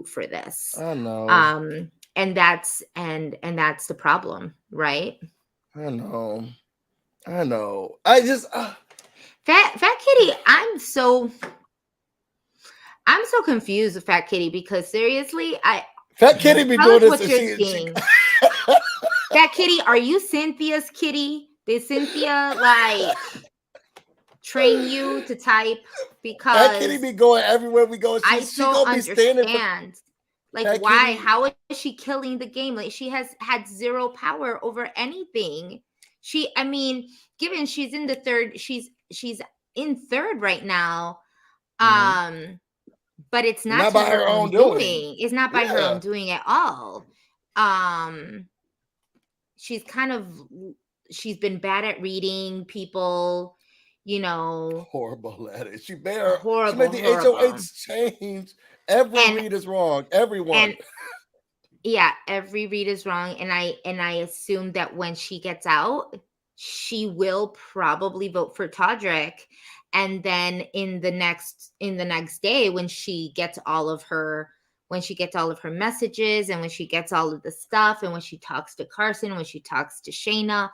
for this. I know. And that's the problem, right? I know. I know. I just Fat Kitty, I'm so confused with Fat Kitty, because seriously, Fat Kitty be tell doing us this what and you're she seeing. Fat Kitty, are you Cynthia's kitty? Did Cynthia like train you to type? Fat Kitty Because be going everywhere we go. I She don't gonna be standing for understand. Like, Fat why? Kitty. How is she killing the game? Like, she has had zero power over anything. I mean, given she's in the third, she's in third right now. Mhm. But it's not Not to by her her own own doing. doing. It's not by her own Yeah. doing at all. Um, she's she's been bad at reading people, you know, Horrible at it. She made horrible, the horrible. HOH change. Every And read is wrong. Everyone. and yeah, every read is wrong. And I assume that when she gets out, she will probably vote for Todrick. And then in the next day, when she gets all of her messages, and when she gets all of the stuff, and when she talks to Carson, when she talks to Shayna,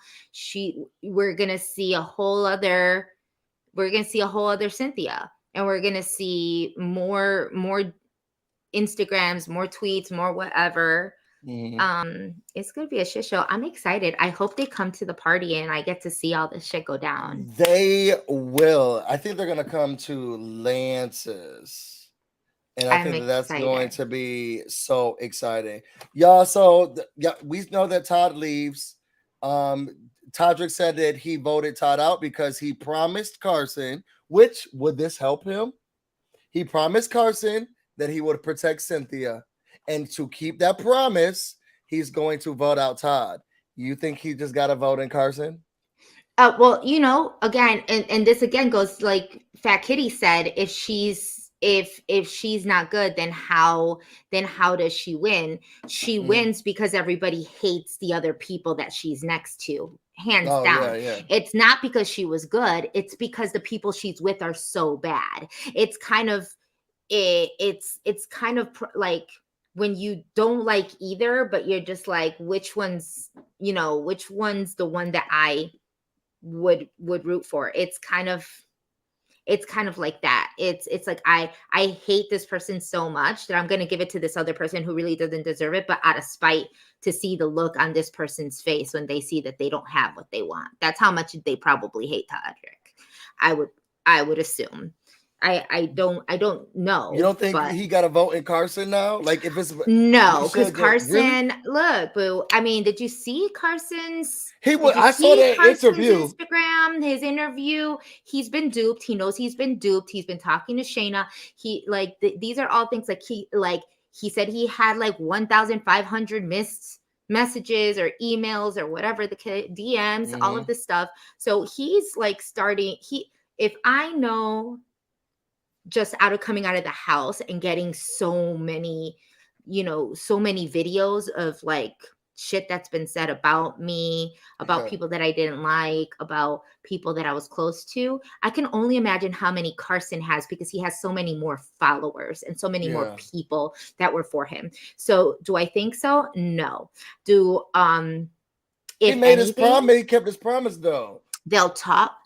we're gonna see a whole other Cynthia. And we're gonna see more Instagrams, more tweets, more whatever. Mhm. It's gonna be a shit show. I'm excited. I hope they come to the party and I get to see all this shit go down. They will. I think they're gonna come to Lance's. And I I'm think that that's going excited. to be so exciting. Y'all, so yeah, we know that Todd leaves. Todrick said that he voted Todd out because he promised Carson, which would this help him? He promised Carson that he would protect Cynthia. And to keep that promise, he's going to vote out Todd. You think he just got to vote in Carson? Well, again, and this again goes like Fat Kitty said, if she's not good, then how does she win? She wins because everybody hates the other people that she's next to, hands Oh, down. yeah. It's not because she was good, it's because the people she's with are so bad. It's kind of like when you don't like either, but you're just like, which one's the one that I would root for. It's kind of like that. It's like, I hate this person so much that I'm going to give it to this other person who really doesn't deserve it, but out of spite, to see the look on this person's face when they see that they don't have what they want. That's how much they probably hate Todrick. I would assume. I don't know. You don't think but he got to vote in Carson now? Like, if it's no, because Nisha, really? Carson, look, boo. I mean, did you see Carson's? I saw that interview. Instagram, his interview? He's been duped. He knows he's been duped. He's been talking to Shayna. He like these are all things he said he had like 1,500 missed messages or emails or whatever, the DMs, all of this stuff. So he's like if I know, just coming out of the house and getting so many videos of like shit that's been said about me, about people that I didn't like, about people that I was close to. I can only imagine how many Carson has, because he has so many more followers and so many more people that were for him. So do I think so? No. If he made anything, his promise. He kept his promise though. they'll talk.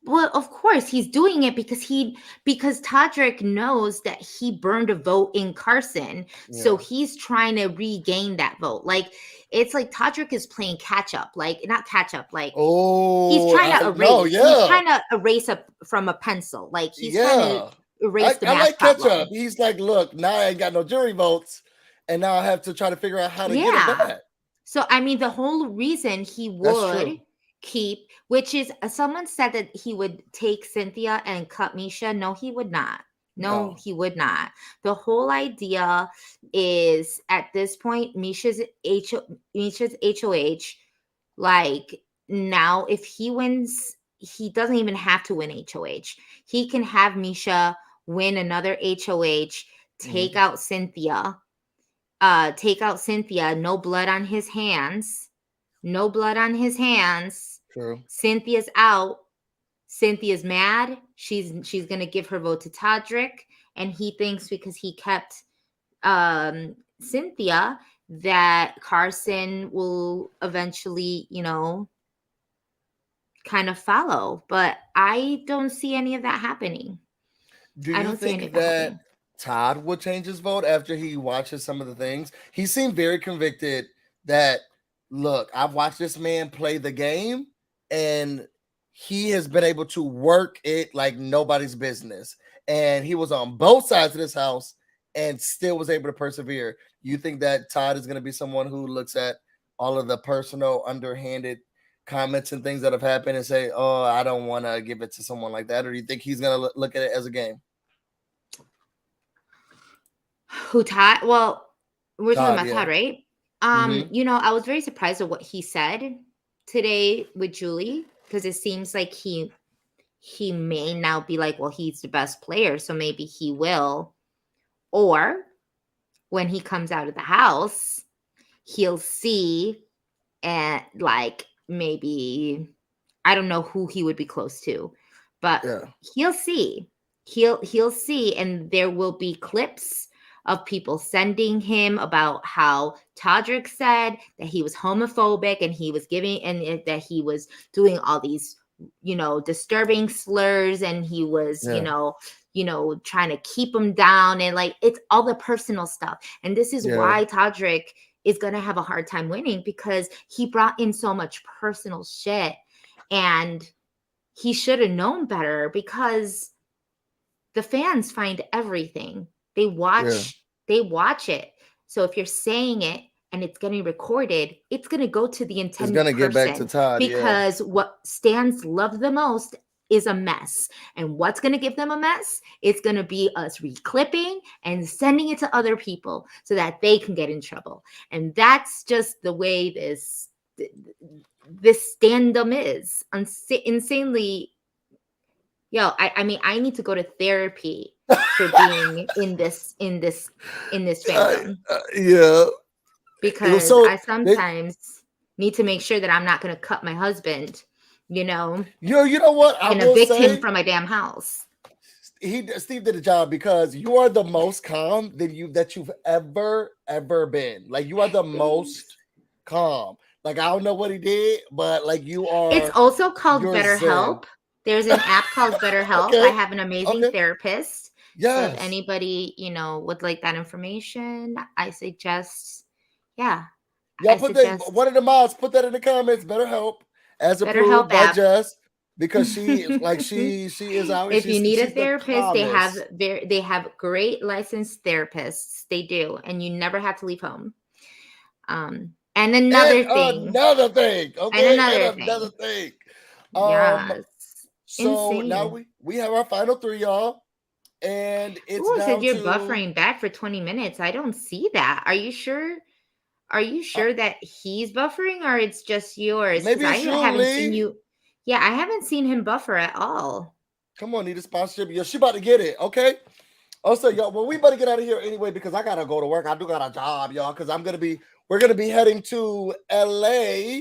Well, of course he's doing it because Todrick knows that he burned a vote in Carson. So Yeah. he's trying to regain that vote. Like it's like Todrick is playing catch up, like not catch up, like he's Oh, trying to no, erase. He's yeah. trying to erase up from a pencil. Like he's trying to Yeah. erase the I math like Ketchup. problem. He's like, look, now I ain't got no jury votes, and now I have to try to figure out how to get them Yeah. back. So I mean, the whole reason he That's would true. keep, which is someone said that he would take Cynthia and cut Misha. No, he would not. No, No. he would not. The whole idea is at this point, Misha's HOH. Like now, if he wins, he doesn't even have to win HOH. He can have Misha win another HOH, take Mhm. out Cynthia, no blood on his hands. No blood on his hands. True. Cynthia's out. Cynthia's mad. She's gonna give her vote to Todrick, and he thinks because he kept Cynthia that Carson will eventually, kind of follow. But I don't see any of that happening. Do I you don't see any think of that that happening. Todd will change his vote after he watches some of the things? He seemed very convicted that, look, I've watched this man play the game and he has been able to work it like nobody's business. And he was on both sides of this house and still was able to persevere. You think that Todd is going to be someone who looks at all of the personal, underhanded comments and things that have happened and say, oh, I don't want to give it to someone like that? Or do you think he's going to look at it as a game? Who Todd? Well, we're talking Todd, about yeah. Todd, right? Mm-hmm. I was very surprised at what he said today with Julie because it seems like he may now be like, well, he's the best player, so maybe he will. Or when he comes out of the house, he'll see and like maybe I don't know who he would be close to, but Yeah. he'll see. He'll see, and there will be clips of people sending him about how Todrick said that he was homophobic and he was giving and that he was doing all these disturbing slurs and he was Yeah. trying to keep him down and like it's all the personal stuff. And this is Yeah. why Todrick is going to have a hard time winning because he brought in so much personal shit and he should have known better because the fans find everything. They watch it. So if you're saying it and it's getting recorded, it's going to go to the It's intended gonna get back to person Todd. Yeah. because what stands love the most is a mess. And what's going to give them a mess? It's going to be us reclipping and sending it to other people so that they can get in trouble. And that's just the way this stand-up is insanely. I mean, I need to go to therapy for being in this fandom Yeah. because So I sometimes need to make sure that I'm not going to cut my husband, you know what I and will evict him say? from my damn house. Steve did a job because you are the most calm that you've ever been. Like you are the most calm. Like I don't know what he did, but like you are. It's also called you're BetterHelp. zen. There's an app called BetterHelp. Okay. I have an amazing therapist. So if Yes. anybody, would like that information, I suggest, Yeah, I put suggest one of the mods, put that in the comments. Better help as approved BetterHelp by app. Jess because she is out. If you need a She's the therapist, calmest. they have great licensed therapists. They do, and you never have to leave home. And another thing. Another thing. Okay. And another thing. thing. Yes. So Insane. now we have our final three, y'all. And it's Ooh, it down said you're to buffering back for 20 minutes. I don't see that. Are you sure? Are you sure that he's buffering or it's just yours? maybe Because it's I you, haven't Lee. seen you. Yeah, I haven't seen him buffer at all. Come on, need a sponsorship. Yeah, she about to get it. Okay. Also, y'all, well, we better get out of here anyway because I gotta go to work. I do got a job, y'all, because we're gonna be heading to LA.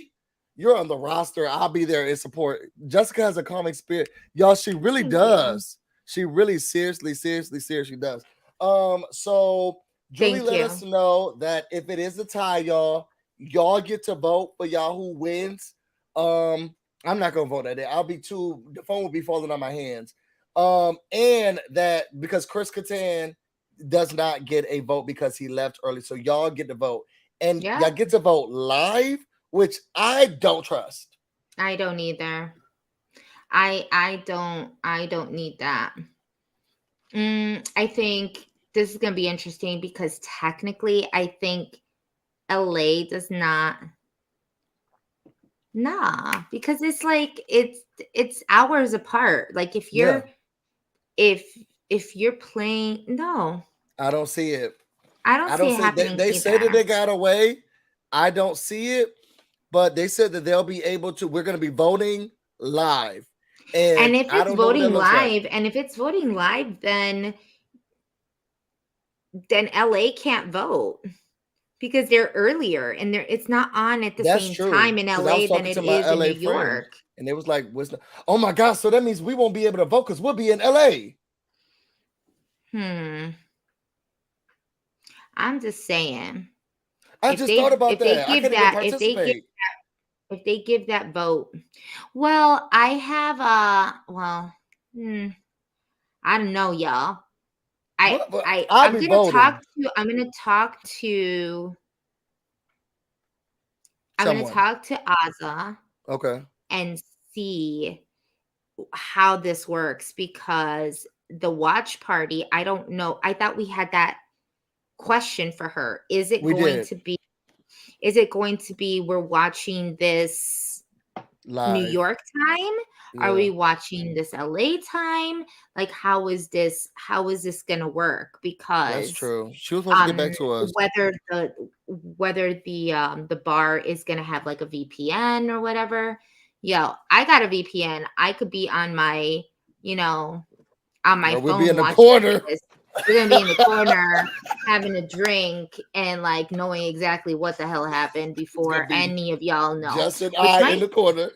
You're on the roster. I'll be there in support. Jessica has a calming spirit. Y'all, she really does. She really seriously does. So Julie let us know that if it is a tie, y'all get to vote for y'all who wins. I'm not gonna vote that day. The phone will be falling on my hands. And that because Chris Kattan does not get a vote because he left early. So y'all get to vote. And Yeah. y'all get to vote live, which I don't trust. I don't either. I don't need that. I think this is gonna be interesting because technically I think LA does not. Nah, because it's like it's hours apart. Like if Yeah. you're if you're playing, no, I don't see it. I don't I see don't it see they, happening they say that either. they got away. I don't see it, but they said that they'll be able to. We're gonna be voting live. And And if I it's don't know what that voting looks like. live, then LA can't vote because they're earlier and it's not on at the That's same true. time in Because I was LA than talking it to my is in New LA friend, York. and they was like, oh my gosh, so that means we won't be able to vote because we'll be in LA. I'm just saying. I just thought about that. I can't even participate. If they give that vote, well, I have I don't know, y'all. But I'll I'm be gonna voting. I'm gonna talk to Someone. Azza Okay. and see how this works because the watch party, I don't know. I thought we had that question for her. We did. Is it going to be we're watching this New Live. York time? Are Yeah. we watching this LA time? Like how is this gonna work? Because That's true. She was supposed to get back to us. whether the bar is gonna have like a VPN or whatever. Yo, I got a VPN. I could be on my, on my We'll phone be in the watching corner. this. We're gonna be in the corner having a drink and like knowing exactly what the hell happened before any of y'all know. Justin in the corner.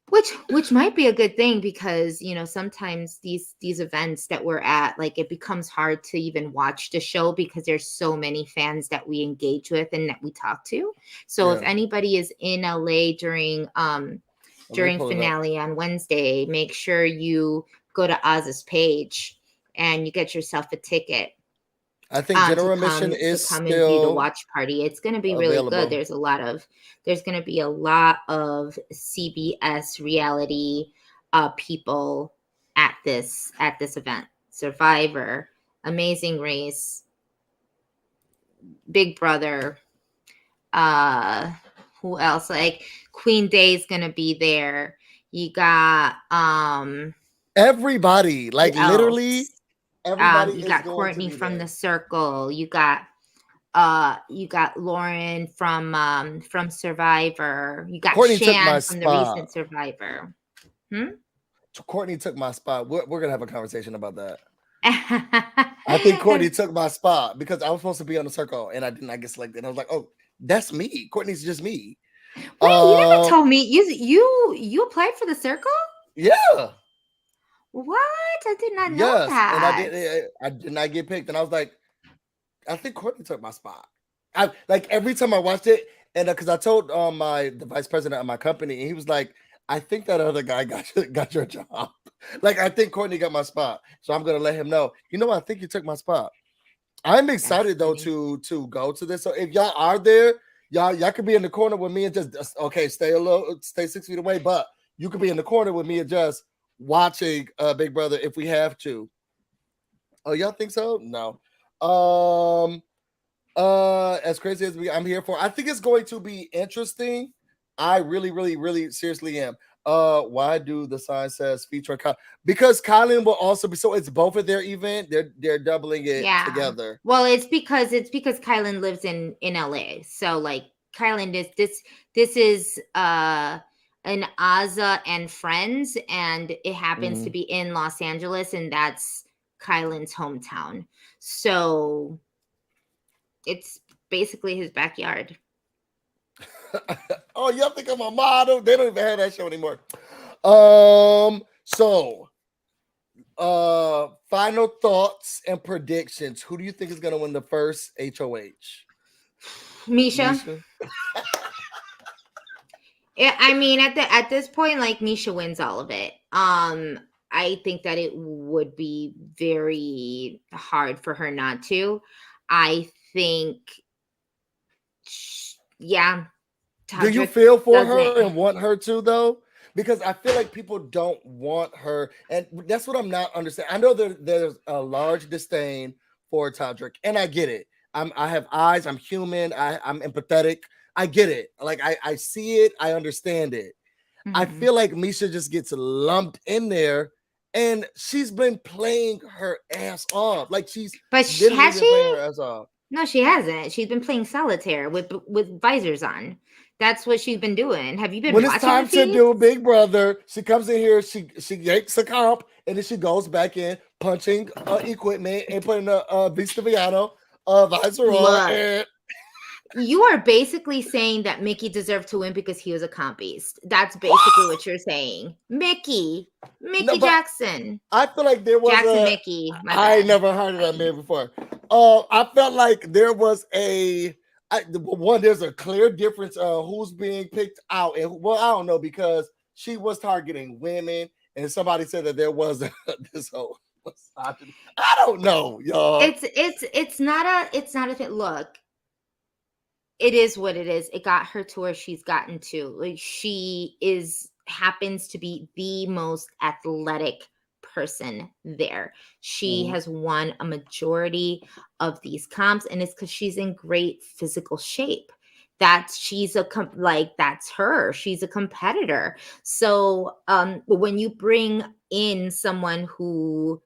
Which might be a good thing because sometimes these events that we're at, like it becomes hard to even watch the show because there's so many fans that we engage with and that we talk to. So if anybody is in LA during finale on Wednesday, make sure you go to Oz's page and you get yourself a ticket. I think general admission is come still and view the watch party. It's going to be really good. There's going to be a lot of CBS reality people at this event. Survivor, Amazing Race, Big Brother, who else? Like Queen Day's going to be there. You got everybody, like literally everybody. You got Courtney from The Circle. You got Lauren from Survivor. You got Courtney Shan from the recent Survivor. Courtney took my spot. We're gonna have a conversation about that. I think Courtney took my spot because I was supposed to be on The Circle and I did not get selected. I was like, oh, that's me. Courtney's just me. Wait, you never told me you applied for The Circle? Yeah. What? I did not know that. And I did not get picked. And I was like, I think Courtney took my spot. I like every time I watched it, and because I told the vice president of my company, and he was like, I think that other guy got your job. Like, I think Courtney got my spot. So I'm gonna let him know. I think you took my spot. I'm excited though to go to this. So if y'all are there, y'all could be in the corner with me and just stay 6 feet away, but you could be in the corner with me and just watching Big Brother if we have to. Oh, y'all think so? No. As crazy as I'm here for, I think it's going to be interesting. I really, really, really seriously am. Why do the sign says feature Kylan? Because Kylan will also be, so it's both of their event. They're doubling it together. Well, it's because Kylan lives in LA. So like Kylan this is an Azza and Friends, and it happens to be in Los Angeles, and that's Kylan's hometown. So it's basically his backyard. Oh, y'all think I'm a model? They don't even have that show anymore. So final thoughts and predictions. Who do you think is gonna win the first HOH? Misha. I mean, at this point, like Misha wins all of it. I think that it would be very hard for her not to. I think, yeah, Do you Todrick feel for doesn't. her and want her to though? Because I feel like people don't want her, and that's what I'm not understanding. I know there's a large disdain for Todrick, and I get it. I have eyes. I'm human. I'm empathetic. I get it. Like I see it. I understand it. I Mhm. feel like Misha just gets lumped in there, and she's been playing her ass off. Like she's But literally has been playing she? her ass off. No, she hasn't. She's been playing solitaire with visors on. That's what she's been doing. Have you been When it's watching the time to do feeds? Big Brother, she comes in here, she yanks a comp, and then she goes back in punching equipment and putting a Vista Viano visor on. Look, And you are basically saying that Mickey deserved to win because he was a comp beast. That's basically what you're saying. Mickey no, but Jackson. I feel like there was Jackson a. Mickey. My I bad. never heard of that man before. I felt like there was one. There's a clear difference who's being picked out, and well, I don't know because she was targeting women, and somebody said that there was this whole. I don't know, y'all. It's not a thing. Look, it is what it is. It got her to where she's gotten to. Like she happens to be the most athletic person there. She has won a majority of these comps, and it's because she's in great physical shape. That's her. She's a competitor. So when you bring in someone who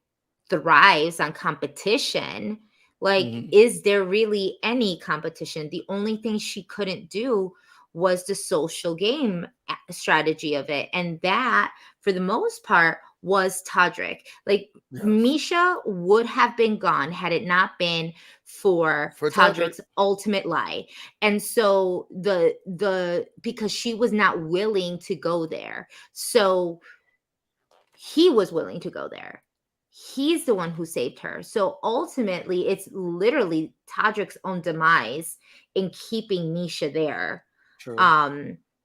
thrives on competition, like, is there really any competition? The only thing she couldn't do was the social game strategy of it. And that, for the most part, was Todrick. Like, Yes. Misha would have been gone had it not been for Todrick's ultimate lie. And so because she was not willing to go there. So he was willing to go there. He's the one who saved her. So ultimately, it's literally Todrick's own demise in keeping Misha there. True.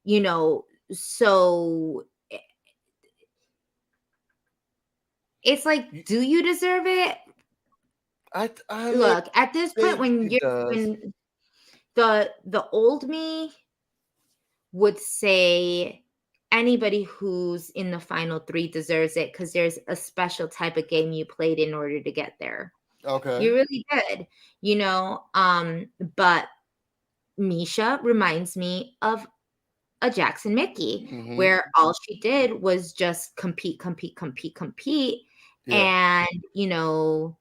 You know, so it's like, do you deserve it? I Look, at this point, when it you're does. when the old me would say anybody who's in the final three deserves it because there's a special type of game you played in order to get there. Okay. You really did, you know. But Misha reminds me of a Jackson Mickey, where all she did was just compete, Yeah. and you know,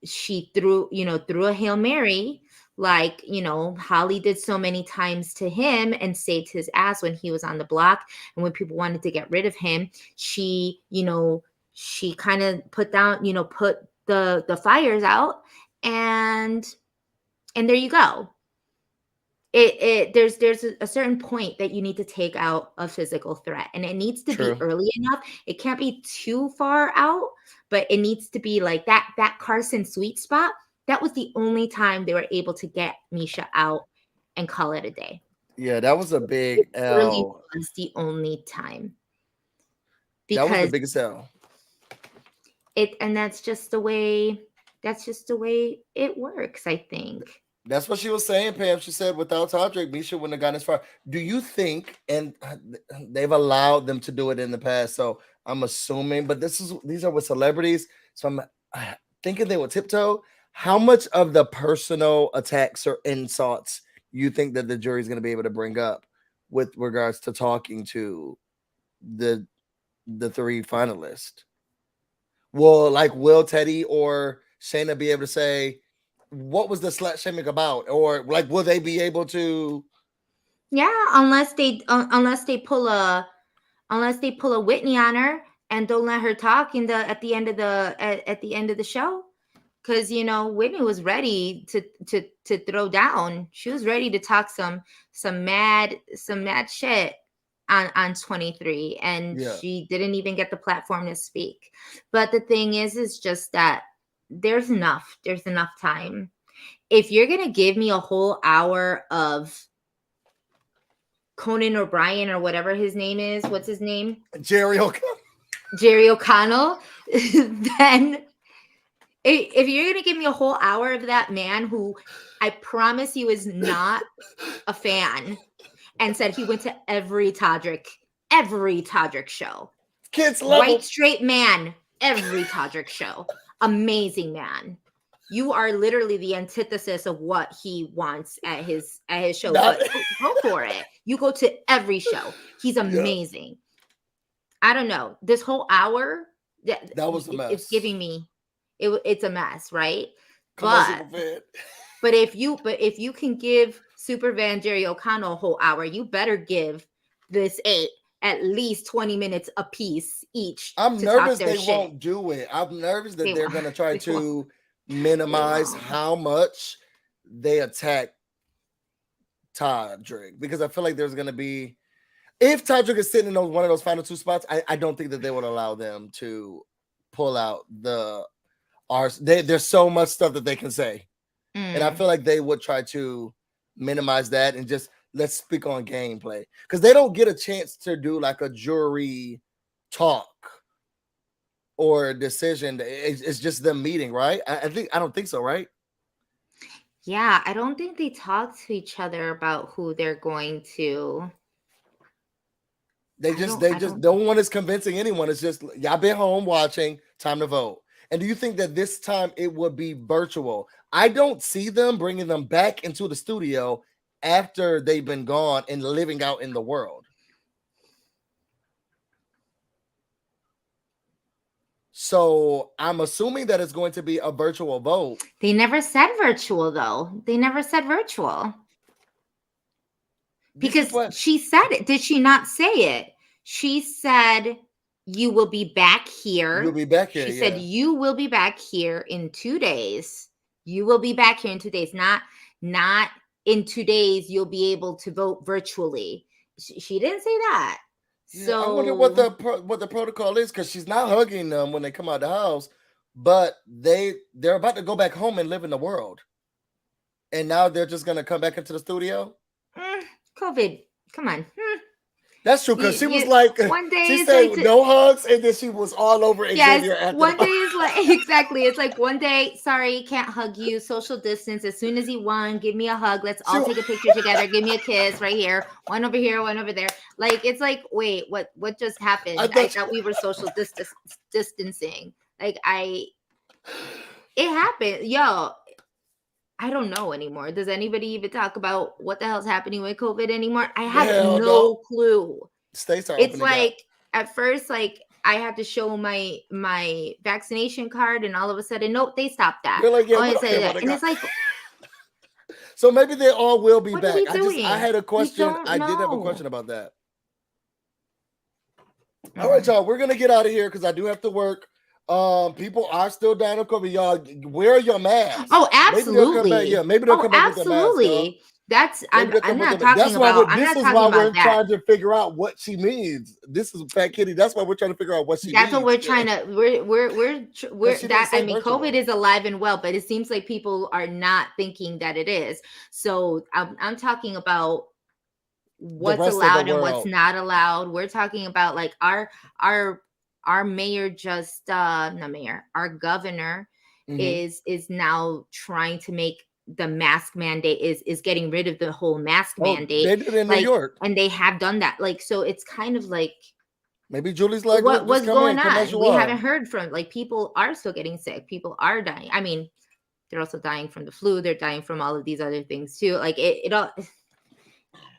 she threw a Hail Mary, like, you know, Holly did so many times to him and saved his ass when he was on the block. And when people wanted to get rid of him, she kind of put the fires out, and there you go. There's a certain point that you need to take out a physical threat, and it needs to be early enough. It can't be too far out, but it needs to be like that Carson sweet spot. That was the only time they were able to get Misha out and call it a day. Yeah, that was a big It really L. was the only time. That was the Because biggest L. that's just the way it works, I think. That's what she was saying, Pam. She said without Todrick, Misha wouldn't have gotten as far. Do you think, and they've allowed them to do it in the past, so I'm assuming, but these are with celebrities, so I'm thinking they would tiptoe. How much of the personal attacks or insults you think that the jury is going to be able to bring up with regards to talking to the three finalists? Will Teddy or Shayna be able to say, what was the slut shaming about, or like will they be able to? Yeah, unless they pull a Whitney on her and don't let her talk at the end of the show, because you know Whitney was ready to throw down. She was ready to talk some mad shit on 23, and she didn't even get the platform to speak. But the thing is just that there's enough time. If you're gonna give me a whole hour of Conan O'Brien or whatever his name is. What's his name? Jerry O'Connell. Jerry O'Connell. Then if you're going to give me a whole hour of that man who I promise he was not a fan and said he went to every Todrick show. Kids love White him. straight man, every Todrick show. Amazing man. You are literally the antithesis of what he wants at his show. But go for it. You go to every show. He's amazing. I don't know. This whole hour, that was a mess. It's giving me, it's a mess, right? But if you can give Supervan Jerry O'Connell a whole hour, you better give this 8 at least 20 minutes a piece each. I'm nervous they won't do it. I'm nervous that they're going to try to minimize how much they attack Todrick, because I feel like there's going to be, if Todrick is sitting in one of those final 2 spots, I don't think that they would allow them to pull out there's so much stuff that they can say. And I feel like they would try to minimize that and just let's speak on gameplay, because they don't get a chance to do like a jury talk or a decision. It's just them meeting, right? I don't think so, right? Yeah, I don't think they talk to each other about who they're going to. No one is convincing anyone. It's just, y'all been home watching, time to vote. And do you think that this time it would be virtual? I don't see them bringing them back into the studio after they've been gone and living out in the world. So I'm assuming that it's going to be a virtual vote. They never said virtual, though. They never said virtual. Because she said it. Did she not say it? She said, you will be back here. You'll be back here. She said, you will be back here in 2 days. You will be back here in 2 days. Not in 2 days, you'll be able to vote virtually. She didn't say that. Yeah, so I wonder what the protocol is, because she's not hugging them when they come out of the house, but they're about to go back home and live in the world. And now they're just going to come back into the studio? COVID. Come on. That's true, because she was like, one day she said like no hugs, and then she was all over Xavier. Yes, one day is like, exactly. It's like, one day, sorry, can't hug you, social distance. As soon as he won, give me a hug. Let's all take a picture together. Give me a kiss right here. One over here, one over there. Like, it's like, wait, what just happened? I thought we were social distancing. Like, it happened. Yo, I don't know anymore. Does anybody even talk about what the hell's happening with COVID anymore? I have no clue. States are it's like at first, like I had to show my vaccination card, and all of a sudden, nope, they stopped that. You're like, and it's like, so maybe they all will be back. I had a question. I did have a question about that. All right, y'all, we're gonna get out of here because I do have to work. People are still dying of COVID. Y'all, wear your masks. Oh, absolutely. Maybe they'll come back with their masks. Absolutely. I'm not talking about. This is why we're trying to figure out what she means. This is Fat Kitty. That's why we're trying to figure out what she means. That's what we're trying to. We're that. I mean, virtual. COVID is alive and well, but it seems like people are not thinking that it is. So I'm talking about what's allowed and what's not allowed. We're talking about like our mayor just our governor is now trying to make the mask mandate is getting rid of the whole mask mandate. They did it in New York, and they have done that. Like, so it's kind of like maybe Julie's like, what's going on? We haven't heard from, like, people are still getting sick. People are dying. I mean, they're also dying from the flu. They're dying from all of these other things too. Like it all.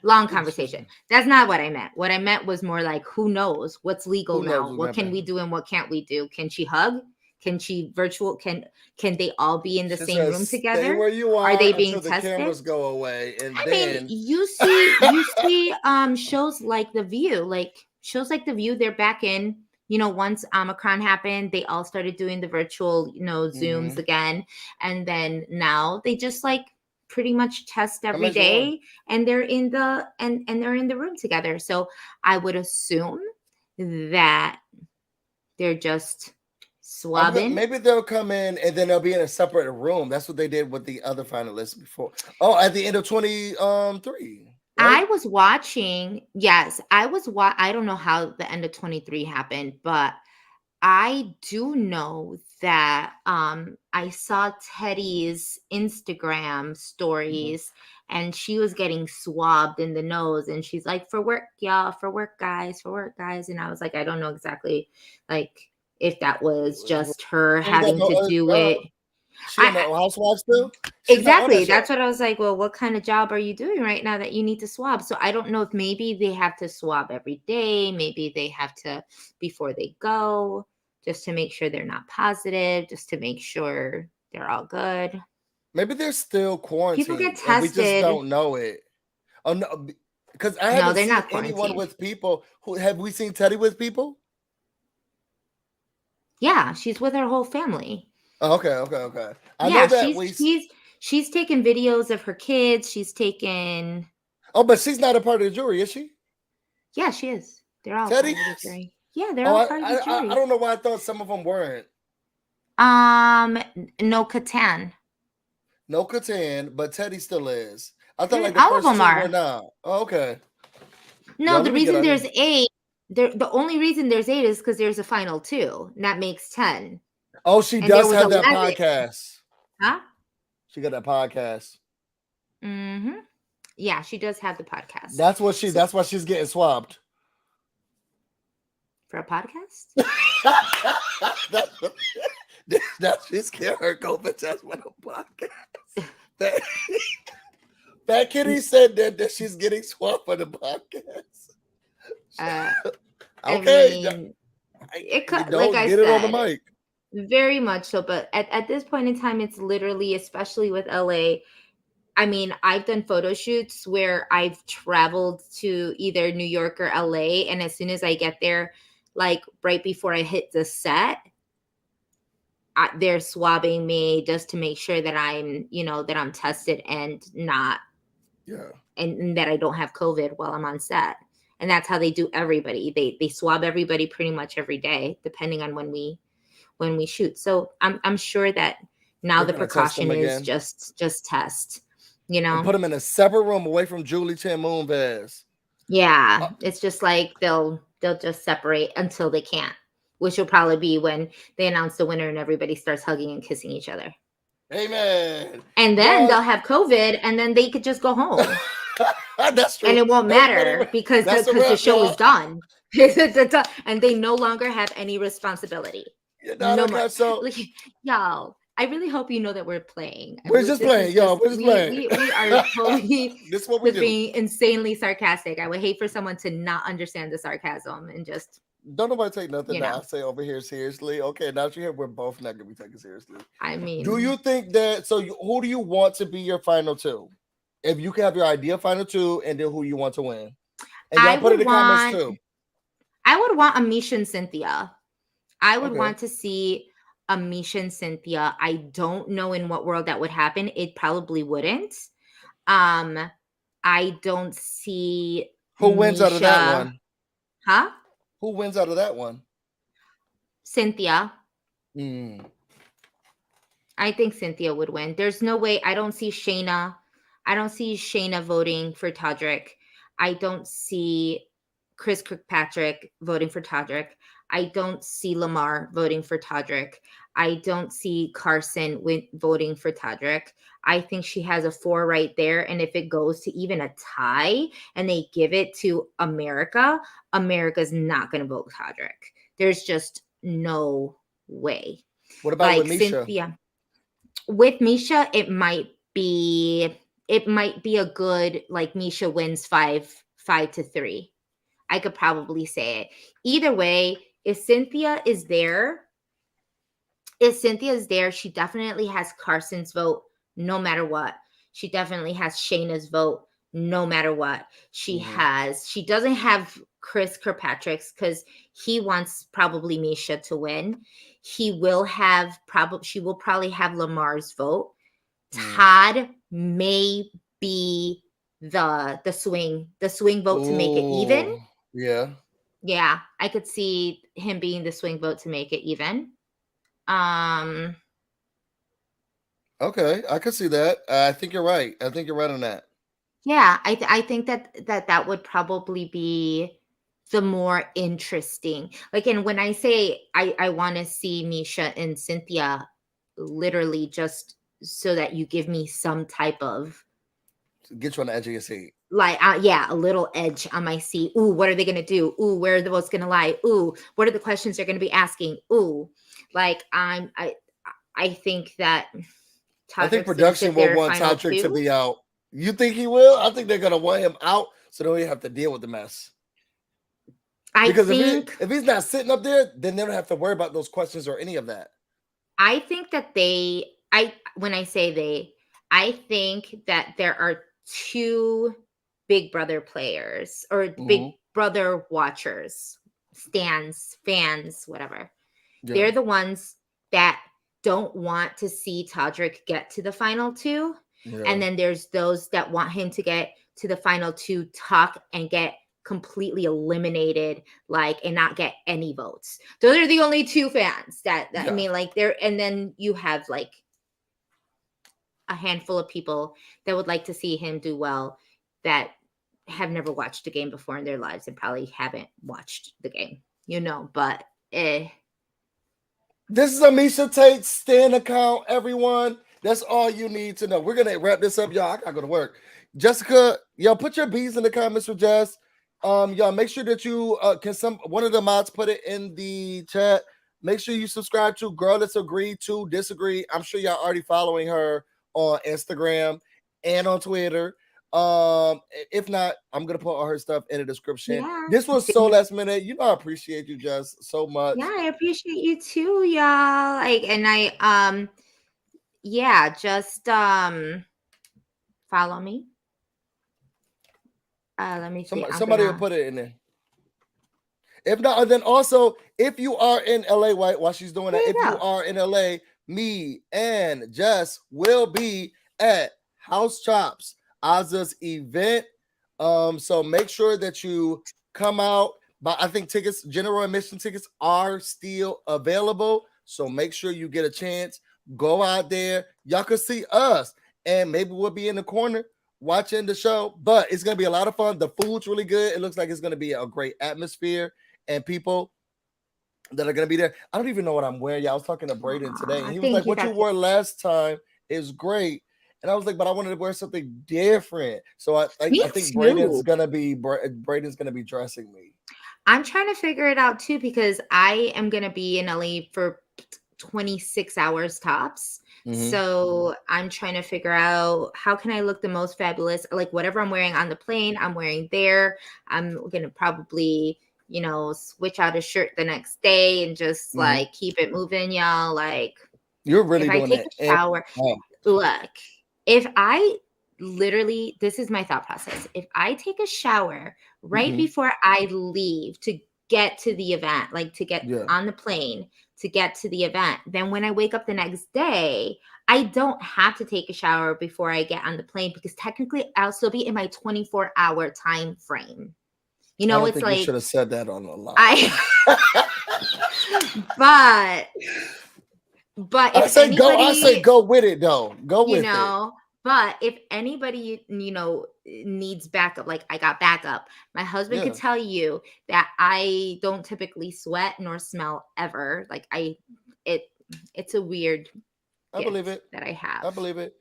Long conversation. That's not what I meant. What I meant was more like, who knows what's legal now? What can we do and what can't we do? Can she hug? Can she virtual? Can they all be in the same room together? Stay where you are they being tested? The cameras go away, and I mean, you see shows like The View. They're back in. Once Omicron happened, they all started doing the virtual, Zooms again, and then now they just like pretty much test every day, and they're in the room together. So I would assume that they're just swabbing. Maybe they'll come in and then they'll be in a separate room. That's what they did with the other finalists before. Oh, at the end of 23. right? I was watching. Yes, I don't know how the end of 23 happened, but I do know that I saw Teddy's Instagram Mhm. stories and she was getting swabbed in the nose and she's like, for work, y'all, for work, guys. And I was like, I don't know exactly like if that was just her She ain't got having no to other do job. it. She on the I Housewives still? She's not on that Exactly. show. That's what I was like. Well, what kind of job are you doing right now that you need to swab? So I don't know if maybe they have to swab every day. Maybe they have to before they go, just to make sure they're not positive, just to make sure they're all good. Maybe they're still People get quarantined and we just tested. don't know it. Oh no, because I No, haven't they're seen not anyone quarantined. with people who have we seen Teddy with people? Yeah, she's with her whole family. Oh, okay. I know Yeah, that she's taken videos of her kids. She's taken. oh, but she's not a part of the jury, is she? Yeah, she is. They're all Teddy part of the is? jury. Yeah, they're Oh, all part of the I jury. don't know why I thought some of them weren't. No, Catan. No Catan, but Teddy still is. I thought like the All of first them two were are. not. Oh, okay. No, Y'all, the let me get reason out of there's here. 8, the only reason there's 8 is because there's a final 2. And that makes 10. Oh, she And there does was have that 11. podcast. Huh? She got that podcast. Mm-hmm. Yeah, she does have the podcast. So That's why she's getting swabbed. for a podcast? that's what, that's she's getting her COVID test with a podcast. That, that kitty said that she's getting swabbed for the podcast. I Okay. mean, it You could, like don't I get it on the said, mic. very much so. But at this point in time, it's literally, especially with LA. I mean, I've done photo shoots where I've traveled to either New York or LA. And as soon as I get there, like right before I hit the set, they're swabbing me just to make sure that that I'm tested and not, Yeah. and that I don't have COVID while I'm on set. And that's how they do everybody. They swab everybody pretty much every day, depending on when we shoot. So I'm sure that now They're the gonna test them precaution is again just test, and put them in a separate room away from Julie Chen Moonves. Yeah, it's just like they'll just separate until they can't, which will probably be when they announce the winner and everybody starts hugging and kissing each other. Amen. And then Y'all, they'll have COVID and then they could just go home. that's true. And it won't matter because that's a the wrap, show y'all. is done. And they no longer have any responsibility. You're not No okay, more. so Like, y'all, I really hope you know that we're playing. we're just playing, y'all. We're just playing. We are totally This is what we do. being insanely sarcastic. I would hate for someone to not understand the sarcasm and just Don't nobody take nothing you that know. I say over here seriously. Okay, now that you're here, we're both not gonna be taken seriously. I mean, Do you think that? So, who do you want to be your final 2? If you can have your idea final 2, and then who you want to win, and y'all put it in the comments too. I would want Amisha and Cynthia. I would Okay. want to see Amisha and Cynthia. I don't know in what world that would happen. It probably wouldn't. I don't see Who wins out of that one? Huh? Who wins out of that one? Cynthia. Mm. I think Cynthia would win. There's no way. I don't see Shayna. I don't see Shayna voting for Todrick. I don't see Chris Kirkpatrick voting for Todrick. I don't see Lamar voting for Todrick. I don't see Carson voting for Todrick. I think she has a 4 right there. And if it goes to even a tie and they give it to America, America's not going to vote Todrick. There's just no way. What about like with Misha? Cynthia? With Misha, it might be a good, like, Misha wins 5-3. I could probably say it. Either way, if Cynthia is there, she definitely has Carson's vote no matter what. She definitely has Shayna's vote no matter what. She doesn't have Chris Kirkpatrick's because he wants probably Misha to win. She will probably have Lamar's vote. Todd may be the swing vote to make it even. Yeah. Yeah, I could see him being the swing vote to make it even. Okay, I can see that. I think you're right. I think you're right on that. Yeah, I think that would probably be the more interesting. Like, and when I say I want to see Misha and Cynthia, literally just so that you give me some type of Get you on the edge of your seat. like, yeah, a little edge on my seat. Ooh, what are they gonna do? Ooh, where are the votes gonna lie? Ooh, what are the questions they're gonna be asking? Ooh, like I think that I think Todrick's gonna production sit will there want final Todrick to two. be out. You think he will? I think they're gonna want him out so they don't have to deal with the mess. I Because think if he's not sitting up there, then they don't have to worry about those questions or any of that. I think that when I say they, I think that there are two Big Brother players or Big Brother watchers, stands, fans, whatever. Yeah. They're the ones that don't want to see Todrick get to the final two. Yeah. And then there's those that want him to get to the final two, talk, and get completely eliminated, like, and not get any votes. Those are the only two fans that I mean, like, there. And then you have like a handful of people that would like to see him do well, that have never watched a game before in their lives and probably haven't watched the game, but this is a Misha Tate Stan account, everyone. That's all you need to know. We're gonna wrap this up, y'all. I gotta go to work. Jessica, y'all put your B's in the comments for Jess. Y'all make sure that you one of the mods put it in the chat. Make sure you subscribe to Girl Let's Agree to Disagree. I'm sure y'all already following her on Instagram and on Twitter. If not, I'm gonna put all her stuff in the description. Yeah. This was so last minute. I appreciate you, Jess, so much. Yeah, I appreciate you too, y'all. Yeah, just follow me. Let me see. Somebody will put it in there. If not, then also, if you are in LA while she's doing that, if you are in LA, me and Jess will be at House Chops, Ozza's event. So make sure that you come out. But I think general admission tickets are still available. So make sure you get a chance. Go out there. Y'all can see us. And maybe we'll be in the corner watching the show. But it's going to be a lot of fun. The food's really good. It looks like it's going to be a great atmosphere. And people that are going to be there. I don't even know what I'm wearing. Yeah, I was talking to Braden today. And he was like, what you wore last time is great. And I was like, but I wanted to wear something different. So I think Braden's gonna be dressing me. I'm trying to figure it out too, because I am gonna be in LA for 26 hours tops. So I'm trying to figure out how can I look the most fabulous. Like whatever I'm wearing on the plane, I'm wearing there. I'm gonna probably, switch out a shirt the next day and just like keep it moving, y'all. Like you're really doing that. A shower. Look. If I literally, this is my thought process. If I take a shower right before I leave to get to the event, like to get on the plane to get to the event, then when I wake up the next day, I don't have to take a shower before I get on the plane, because technically I'll still be in my 24-hour time frame. It's like you should have said that on the line. But I say go with it though. Go with it. But if anybody, needs backup, like I got backup. My husband could tell you that I don't typically sweat nor smell ever. Like it's a weird I believe it. that I have. I believe it.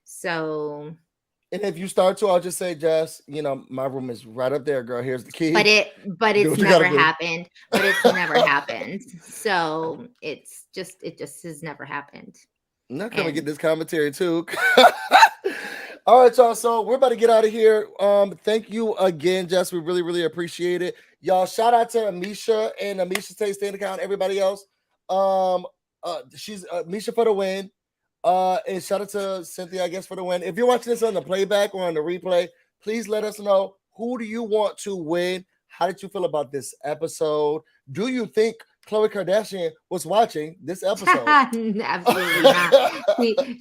So. And if you start to, I'll just say, Jess, my room is right up there, girl. Here's the key. But it's never happened. But it's never happened. So it just has never happened. I'm not gonna get this commentary too. All right, y'all. So we're about to get out of here. Thank you again, Jess. We really, really appreciate it. Y'all, shout out to Amisha and Amisha Tate Stand Account, everybody else. She's Misha for the win. And shout out to Cynthia, I guess, for the win. If you're watching this on the playback or on the replay, please let us know, who do you want to win? How did you feel about this episode? Do you think Khloe Kardashian was watching this episode? Absolutely not.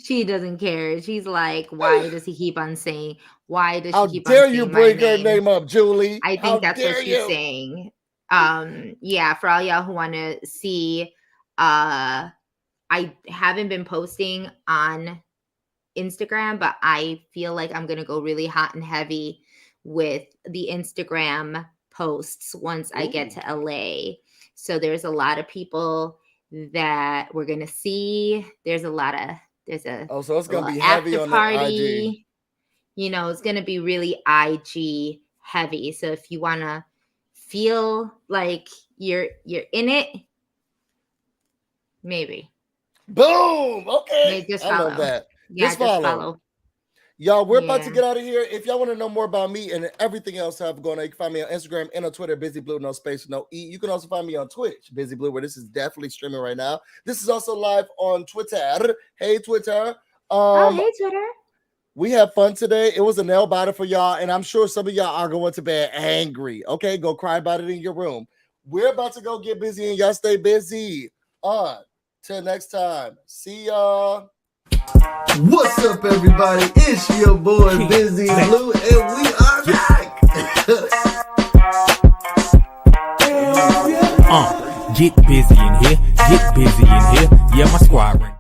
She doesn't care. She's like, why does he keep on saying? Why does she keep on saying? How dare you bring her name up, Julie? I think that's what she's saying. Yeah, for all y'all who want to see, I haven't been posting on Instagram, but I feel like I'm gonna go really hot and heavy with the Instagram posts once I get to LA. So there's a lot of people that we're gonna see. There's a so it's gonna be heavy after on party. the IG. You know, it's gonna be really IG heavy. So if you wanna feel like you're in it, maybe. Boom. Okay. Maybe just I love that. Yeah, just follow. Y'all, we're about to get out of here. If y'all want to know more about me and everything else I have going on, you can find me on Instagram and on Twitter, BusyBlu, no space, no E. You can also find me on Twitch, BusyBlu, where this is definitely streaming right now. This is also live on Twitter. Hey, Twitter. Hey, Twitter. We had fun today. It was a nail biter for y'all, and I'm sure some of y'all are going to bed angry. Okay, go cry about it in your room. We're about to go get busy, and y'all stay busy. Till next time. See y'all. What's up, everybody? It's your boy BusyBlu, and we are back. Get busy in here. Get busy in here. Yeah, my squad.